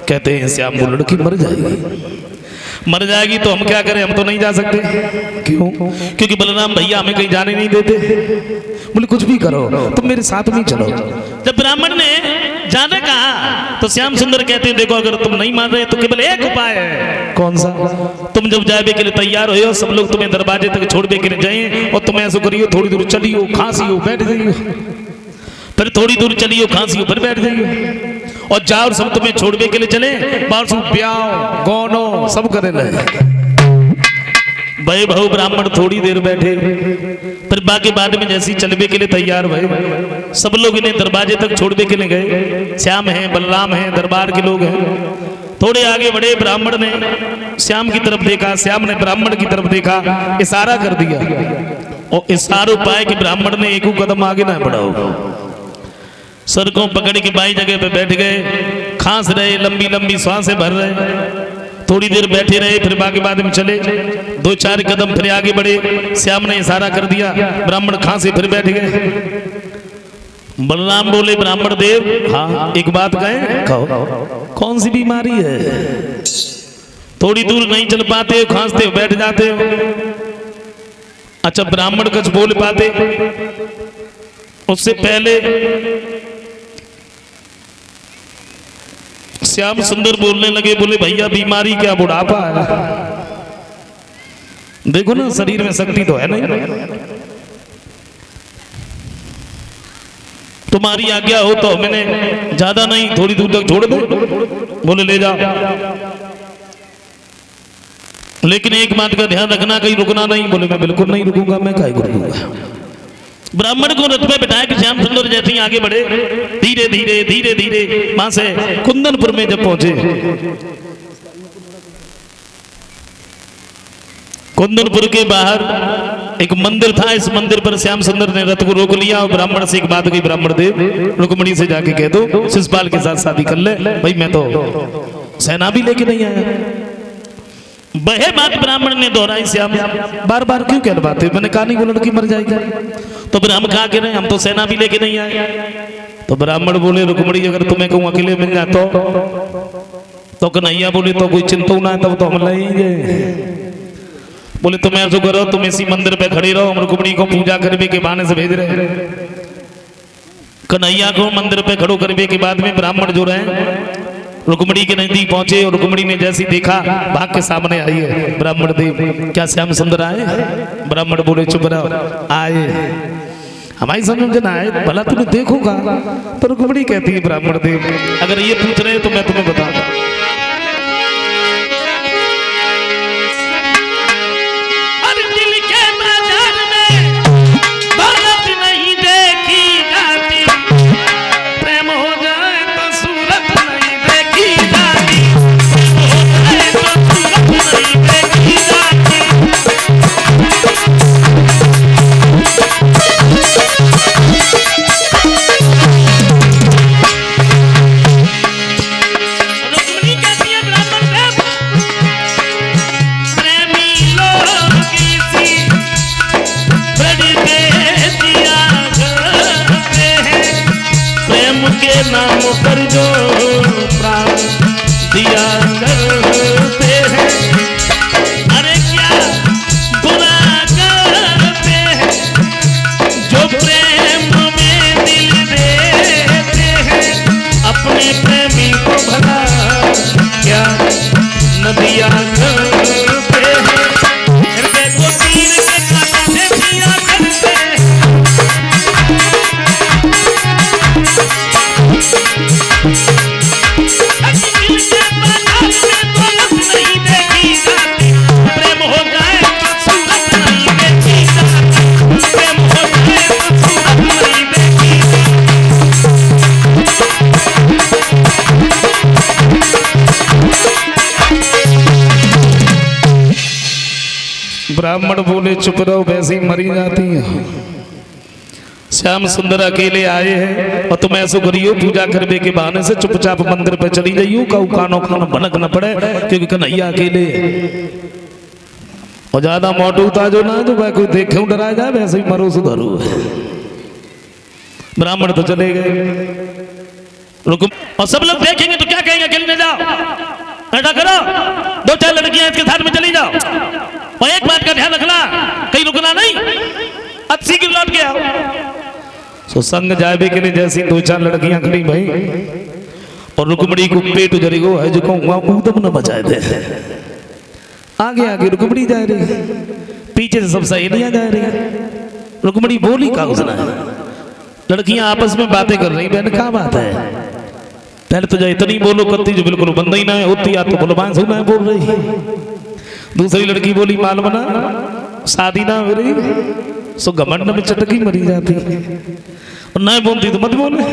कहते हैं श्याम वो लड़की मर जाएगी तो हम क्या करें, हम तो नहीं जा सकते। क्यों? क्योंकि बलराम भैया हमें कहीं जाने नहीं देते। बोले कुछ भी करो, तुम मेरे साथ में चलो। जब ब्राह्मण ने जाने कहा तो श्याम सुंदर कहते हैं देखो अगर तुम नहीं मान रहे तो केवल एक उपाय है। कौन सा? तुम जब जाए के लिए तैयार हो, सब लोग तुम्हें दरवाजे तक छोड़ने के लिए जाए और तुम ऐसा करियो, थोड़ी दूर चलियो, खांसियो, बैठ जाइयो, फिर थोड़ी दूर चलियो, खांसियो, फिर बैठ जाइयो, और जाओ सब तुम्हें छोड़ने के लिए चले, बारसू ब्याह गौनो सब करे लगे। भाई बहु ब्राह्मण थोड़ी देर बैठे, फिर बाकी बाद में जैसी चलने के लिए तैयार भये, सब लोग इन्हें दरवाजे तक छोड़ने के लिए गए। श्याम है, बलराम है, दरबार के लोग हैं। थोड़े आगे बढ़े, ब्राह्मण ने श्याम की तरफ देखा, श्याम ने ब्राह्मण की तरफ देखा, इशारा कर दिया, और इशारों पाए कि ब्राह्मण ने एक कदम आगे ना बढ़ाओ। सर को पकड़ के बाई जगह पे बैठ गए, खांस रहे, लंबी लंबी सांसें भर रहे, थोड़ी देर बैठे रहे, फिर बाकी बाद में चले, 2-4 कदम फिर आगे बढ़े, श्याम ने इशारा कर दिया, ब्राह्मण खांसे फिर बैठ गए। बलराम बोले ब्राह्मण देव, हाँ एक बात कहें? कहो। कौन सी बीमारी है? थोड़ी दूर नहीं चल पाते हो, खांसते हो, बैठ जाते हो। अच्छा ब्राह्मण कुछ बोल पाते? उससे पहले श्याम सुंदर बोलने लगे, बोले भैया बीमारी क्या, बुढ़ापा है? देखो ना शरीर में शक्ति तो है नहीं, तुम्हारी आज्ञा हो तो मैंने ज्यादा नहीं थोड़ी दूर तक छोड़ दो। बोले ले जाओ, लेकिन एक बात का ध्यान रखना, कहीं रुकना नहीं। बोले मैं बिल्कुल नहीं रुकूंगा, मैं काहे को रुकूंगा। ब्राह्मण को रथ पे बिठाया कि श्याम सुंदर जैसे ही आगे बढ़े, धीरे धीरे धीरे धीरे वहां से कुंदनपुर में जब पहुंचे, कुंदनपुर के बाहर एक मंदिर था। इस मंदिर पर श्याम सुंदर ने रथ को रोक लिया और ब्राह्मण से एक बात कही, ब्राह्मण देव रुक्मणी से जाके कह दो शिषपाल के साथ शादी कर ले। भाई मैं तो सेना भी लेके नहीं आया। वह बात ब्राह्मण ने दोहराई, श्याम बार बार क्यों कहलवाते? मैंने कहा नहीं वो लड़की मर जाएगी। तो फिर हम कहा कि नहीं हम तो सेना भी लेके नहीं आए। तो ब्राह्मण बोले रुक्मणी अगर तुम्हें कहूँ अकेले मिल जाए तो कन्हैया बोले तो कोई चिंता ना है, तब तो हम लेंगे। बोले तुम ऐसा करो, तुम इसी मंदिर पे खड़े रहो, हम रुक्मणी को पूजा करने के बहाने से भेज रहे। कन्हैया को मंदिर पे खड़ो करने के बाद में ब्राह्मण जो रहे रुक्मणी के नजदीक पहुंचे, और रुक्मणी ने जैसी देखा भाग के सामने आई है। ब्राह्मण देव क्या श्याम सुंदर आए? ब्राह्मण बोले चुप रहो, आए हमारी समझ ना आए, भला तुम्हें देखोगा। तो रुक्मणी कहती है ब्राह्मण देव अगर ये पूछ रहे तो मैं तुम्हें बताऊंगा। नाम पर जो प्राण दिया करते हैं, अरे क्या बुरा करते हैं, जो प्रेम में दिल देते हैं, अपने प्रेमी को भला क्या न दिया करते हैं। हृदय को तीर के कांटे से दिया करते हैं। ब्राह्मण बोले चुप रहो, वैसे ही मरी जाती है। श्याम सुंदर अकेले आए हैं और तुम ऐसो करियो पूजा करने के बहाने से चुपचाप मंदिर पे चली जाइयो, काऊ कानो खानो भनक न पड़े, क्योंकि कन्हैया अकेले है। और ज्यादा मोटू था जो ना, जो भाई कोई देखे डरा जाए, वैसे ही मरो सुधरो। ब्राह्मण तो चले गए। रुको, और सब लोग देखेंगे तो क्या कहेंगे, अकेले न जाओ, ऐसा करो 2-4 लड़कियां इसके साथ में चली जाओ, और एक बात का ध्यान रखना, कहीं रुकना नहीं, 80 की लौट के आओ। सो संग जाए भी के लिए जैसी 2-4 लड़कियां खड़ी भाई, और रुकमणी को पेट उजरी गो है जो कहूँ उदम न बचाए थे। आगे आगे रुकमणी जा रही, पीछे से सब सहेलियां जा रही। रुकमणी बोली का उसने, लड़कियां आपस में बातें कर रही, बहन क्या बात है, पहले तो जो इतनी बोलो करती जो बिल्कुल बंदा ही ना होती, या तो बोलो सुना है बोल रही। दूसरी लड़की बोली मालूम ना शादी ना हो रही, सो घमंड में चटकी मरी जाती, और ना बोलती तो मत बोले।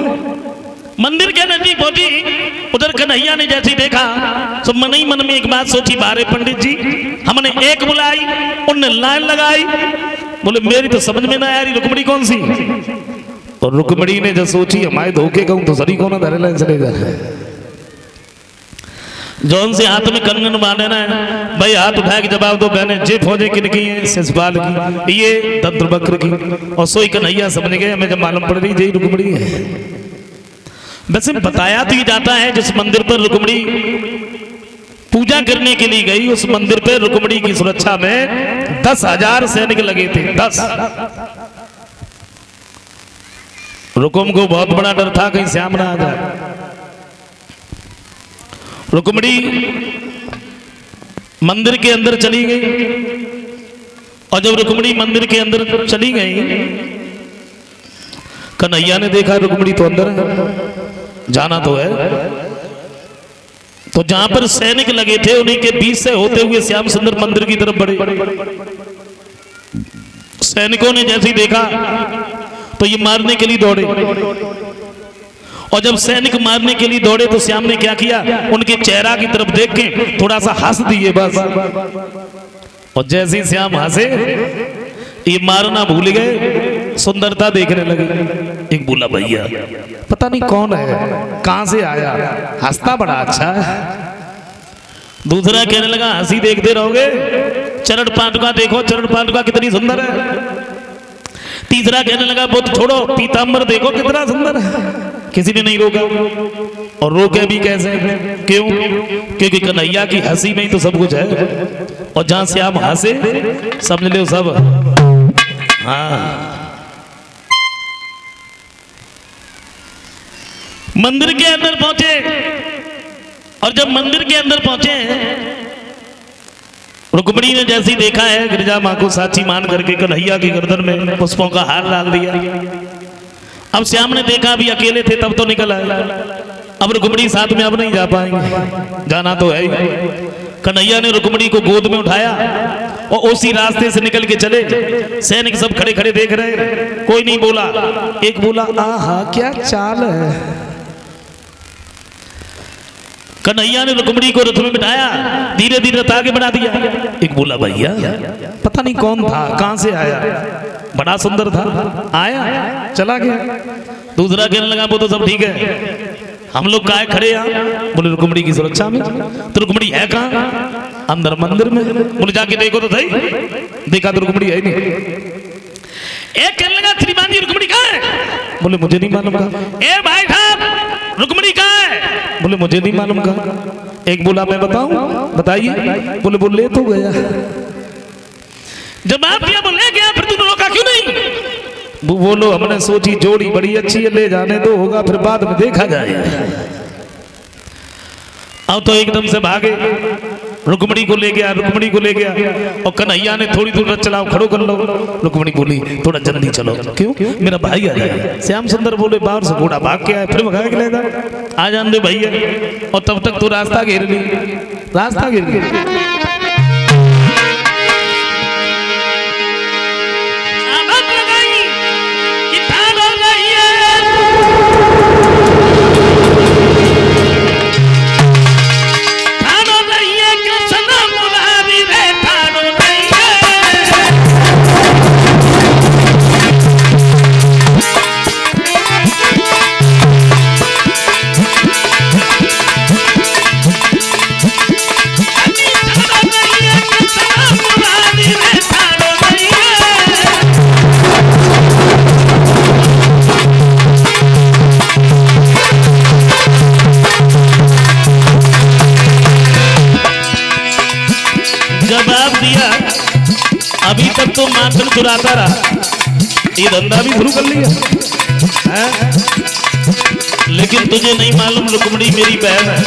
मंदिर के नजदीक पहुंची, उधर कन्हैया ने जैसे देखा तो मन ही मन में एक बात सोची, बारे पंडित जी हमने एक बुलाई, उनने लाइन लगाई, बोले मेरी तो समझ में ना आ रही रुकमणी कौन सी। और रुकमणी ने जो सोची हमारे धोखे कहूं तो सरी कौन धरे लाइन चलेगा, जौन से हाथ में कंगन बांधना है भाई, हाथ उठा के जवाब दो, बहने जे फौजे किनकी है, शिशपाल की, ये दंत्रवक्र की, और सोई कन्हैया समझ गए, हमें जब मालूम पड़ रही जय रुकमणी है। वैसे बताया तो ये जाता है जिस मंदिर पर रुकमणी पूजा करने के लिए गई, उस मंदिर पर रुकमणी की सुरक्षा में 10,000 सैनिक लगे थे। 10 रुकुम को बहुत बड़ा डर था कहीं श्याम ना आ जाए। रुकमणी मंदिर के अंदर चली गई, और जब रुकमणी मंदिर के अंदर चली गई, कन्हैया ने देखा रुकमणी तो अंदर है, जाना तो है। तो जहां पर सैनिक लगे थे उन्हीं के बीच से होते हुए श्याम सुंदर मंदिर की तरफ बढ़े। सैनिकों ने जैसे ही देखा तो ये मारने के लिए दौड़े, और जब सैनिक मारने के लिए दौड़े तो श्याम ने क्या किया, उनके चेहरा की तरफ देख के थोड़ा सा हंस दिए बस, और जैसे ही श्याम हंसे ये मारना भूल गए, सुंदरता देखने लगे। एक बोला भैया पता नहीं कौन है, कहां से आया, हंसता बड़ा अच्छा है। दूसरा कहने लगा हंसी देखते रहोगे, चरण पादुका देखो, चरण पादुका कितनी सुंदर है। तीसरा कहने लगा बहुत छोड़ो, पीतांबर देखो कितना सुंदर है। किसी ने नहीं रोका, और रोके भी कैसे, क्यों, क्योंकि कन्हैया की हंसी में ही तो सब कुछ है, और जहां से आप हंसे समझ लो सब। हाँ, मंदिर के अंदर पहुंचे, और जब मंदिर के अंदर पहुंचे रुकमणी ने जैसी देखा है, गिरिजा मां को साची मान करके कन्हैया की गर्दन में पुष्पों का हार डाल दिया। अब श्याम ने देखा भी अकेले थे तब तो निकल आए, अब रुकमणी साथ में अब नहीं जा पाएंगे, जाना तो है ही। कन्हैया ने रुकमणी को गोद में उठाया और उसी रास्ते से निकल के चले। सैनिक सब खड़े खड़े देख रहे, कोई नहीं बोला। एक बोला आहा क्या चाल है। कन्हैया ने रुकमणी को रथ में बिठाया, धीरे धीरे रथ आगे बढ़ा दिया। एक बोला भैया पता नहीं कौन था, कहां से आया, बड़ा सुंदर था, आया चला गया। दूसरा कहने लगा वो तो सब ठीक है, हम लोग काहे खड़े हैं? बोले रुकमणी की सुरक्षा में। तो रुकमणी है कहां? अंदर मंदिर में। बोले जाके देखो तो सही। देखा तो रुकमणी है नहीं। एक कहने लगा श्रीमान जी रुकमणी कहां है? बोले मुझे नहीं मालूम कहां। ए भाई साहब रुकमणी कहां है? बोले मुझे नहीं मालूम कहां। एक बोला मैं बताऊं, बताइए। बोले बोले तो गया। जवाब दिया बोले गया, फिर तूने रोका क्यों नहीं? वो बोलो हमने सोची जोड़ी बड़ी अच्छी है, ले जाने दो, होगा फिर बाद में देखा जाएगा। अब तो एकदम से भागे, रुकमणी को ले गया, रुकमणी को ले गया। और कन्हैया ने थोड़ी दूर चलाओ, खड़ो कर लो। रुकमणी बोली थोड़ा जल्दी चलो। क्यों? मेरा भाई आ जाए। श्याम सुंदर बोले बाहर से घोड़ा भाग के आए, फिर भगा के ले जा, आ जान दे भैया। और तब तक तो रास्ता घेर ली, रास्ता घेर ली। जवाब दिया, अभी तक तो माखन चुराता रहा, ये धंधा भी शुरू कर लिया है? लेकिन तुझे नहीं मालूम रुक्मिणी मेरी बहन है।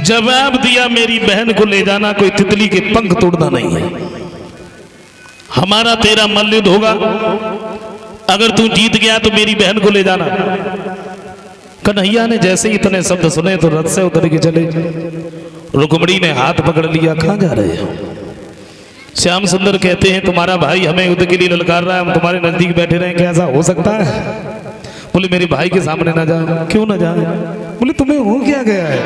जवाब दिया, मेरी बहन को ले जाना कोई तितली के पंख तोड़ना नहीं है। हमारा तेरा मल्लयुद्ध होगा, अगर तू जीत गया तो मेरी बहन को ले जाना। कन्हैया ने जैसे ही इतने शब्द सुने तो रथ से उतर के चले। रुक्मिणी ने हाथ पकड़ लिया, कहां जा रहे हो? श्याम सुंदर कहते हैं तुम्हारा भाई हमें युद्ध के लिए ललकार रहा है, हम तुम्हारे नजदीक बैठे रहे, क्या ऐसा हो सकता है? बोले मेरे भाई के सामने ना जाओ। क्यों ना जाओ? बोले तुम्हें हो क्या गया है?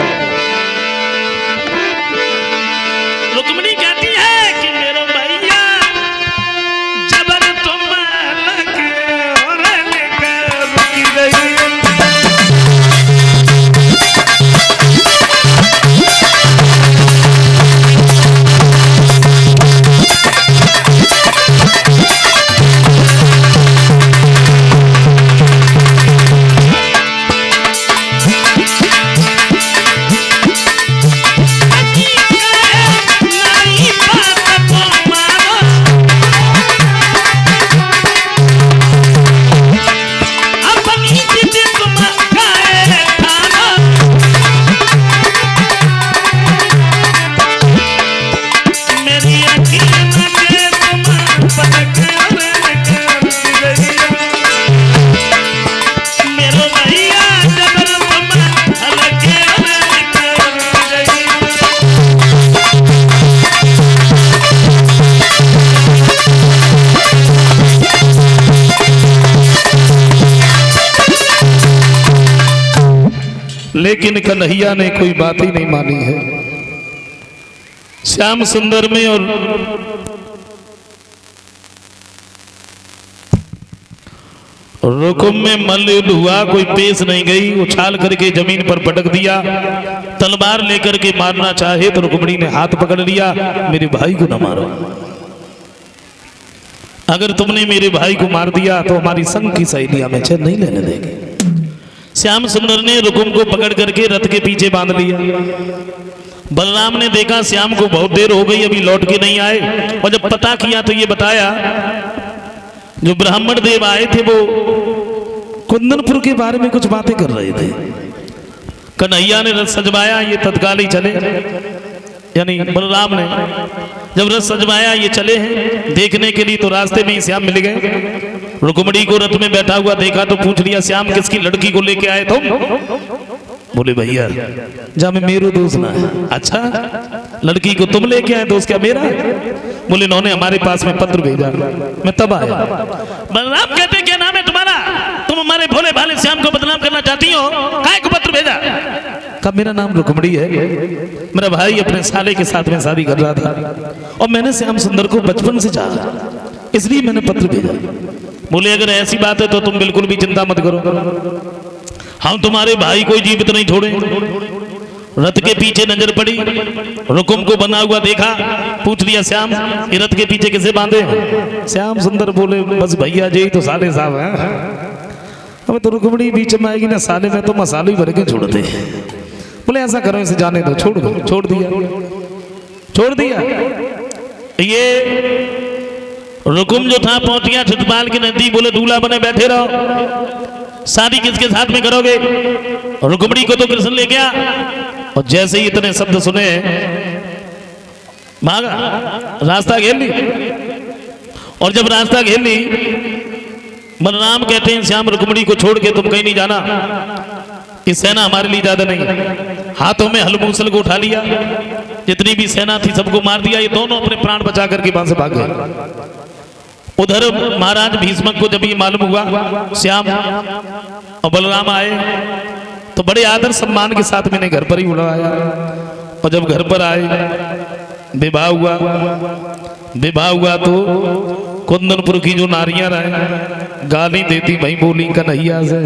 रुक्मिणी कहती है कि मेरे भैया जबर तुम लगे और लेकर रुकी गई। लेकिन कन्हैया ने कोई बात ही नहीं मानी है। श्याम सुंदर में और रुकुम में मल्लयुद्ध हुआ, कोई पेश नहीं गई, उछाल करके जमीन पर पटक दिया। तलवार लेकर के मारना चाहे तो रुक्मिणी ने हाथ पकड़ लिया, मेरे भाई को न मारो, अगर तुमने मेरे भाई को मार दिया तो हमारी संग की सहेलियां में चैन नहीं लेने देगी। श्याम सुंदर ने रुकुम को पकड़ करके रथ के पीछे बांध लिया। बलराम ने देखा श्याम को बहुत देर हो गई, अभी लौट के नहीं आए, और जब पता किया तो ये बताया जो ब्राह्मण देव आए थे वो कुंदनपुर के बारे में कुछ बातें कर रहे थे। कन्हैया ने रथ सजवाया, ये तत्काल ही चले, यानी बलराम ने जब रथ सजवाया ये चले हैं देखने के लिए, तो रास्ते में ही श्याम मिल गए। रुक्मिणी को रथ में बैठा हुआ देखा तो पूछ लिया, श्याम किसकी लड़की को लेके आए तुम? बोले भैया जा में मेरू दोस्त ना है। अच्छा लड़की को तुम लेके आए, दोस्त क्या मेरा? बोले इन्होंने हमारे पास में पत्र भेजा, मैं तब आया। बलराम कहते क्या नाम है तुम्हारा? तुम हमारे भोले भाले श्याम को बदनाम करना चाहती हो, काहे को पत्र भेजा? कब मेरा नाम रुक्मिणी है, मेरा भाई अपने साले के साथ में शादी कर रहा था और मैंने श्याम सुंदर को बचपन से चाहा, इसलिए मैंने पत्र भेजा। बोले अगर ऐसी बात है तो तुम बिल्कुल भी चिंता मत करो, हम तुम्हारे भाई को जीवित नहीं छोड़े। रथ के पीछे नजर पड़ी, रुकुम को बना हुआ देखा, पूछ लिया श्याम ये रथ के पीछे किसे बांधे? श्याम सुंदर बोले बस भैया जी तो साले साहब हैं, अब तो रुक्मिणी बीच में आएगी ना, साले में तो मसाले ही भर के छोड़ते। बोले ऐसा करो इसे जाने दो, छोड़ दो। छोड़ दिया। ये रुकुम जो था पहुंच गया छतपाल के नजदीक, बोले दूल्हा बने बैठे रहो, शादी किसके साथ में करोगे? रुक्मिणी को तो कृष्ण ले गया। और जैसे ही इतने शब्द सुने भागा, रास्ता घेर ली। और जब रास्ता घेर ली, बलराम कहते हैं श्याम रुक्मिणी को छोड़ के तुम कहीं नहीं जाना, ये सेना हमारे लिए ज्यादा नहीं। हाथों में हल मूसल को उठा लिया, जितनी भी सेना थी सबको मार दिया। ये दोनों अपने प्राण बचा करके वहां से भागे। उधर महाराज भीष्मक को जब ये मालूम हुआ, श्याम और बलराम आए तो बड़े आदर सम्मान के साथ मैंने घर पर ही बुलाया। और जब घर पर आए विवाह हुआ तो कुंदनपुर की जो नारियां रहे गाली देती, भाई बोली कन्हैया से।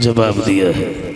जवाब दिया है।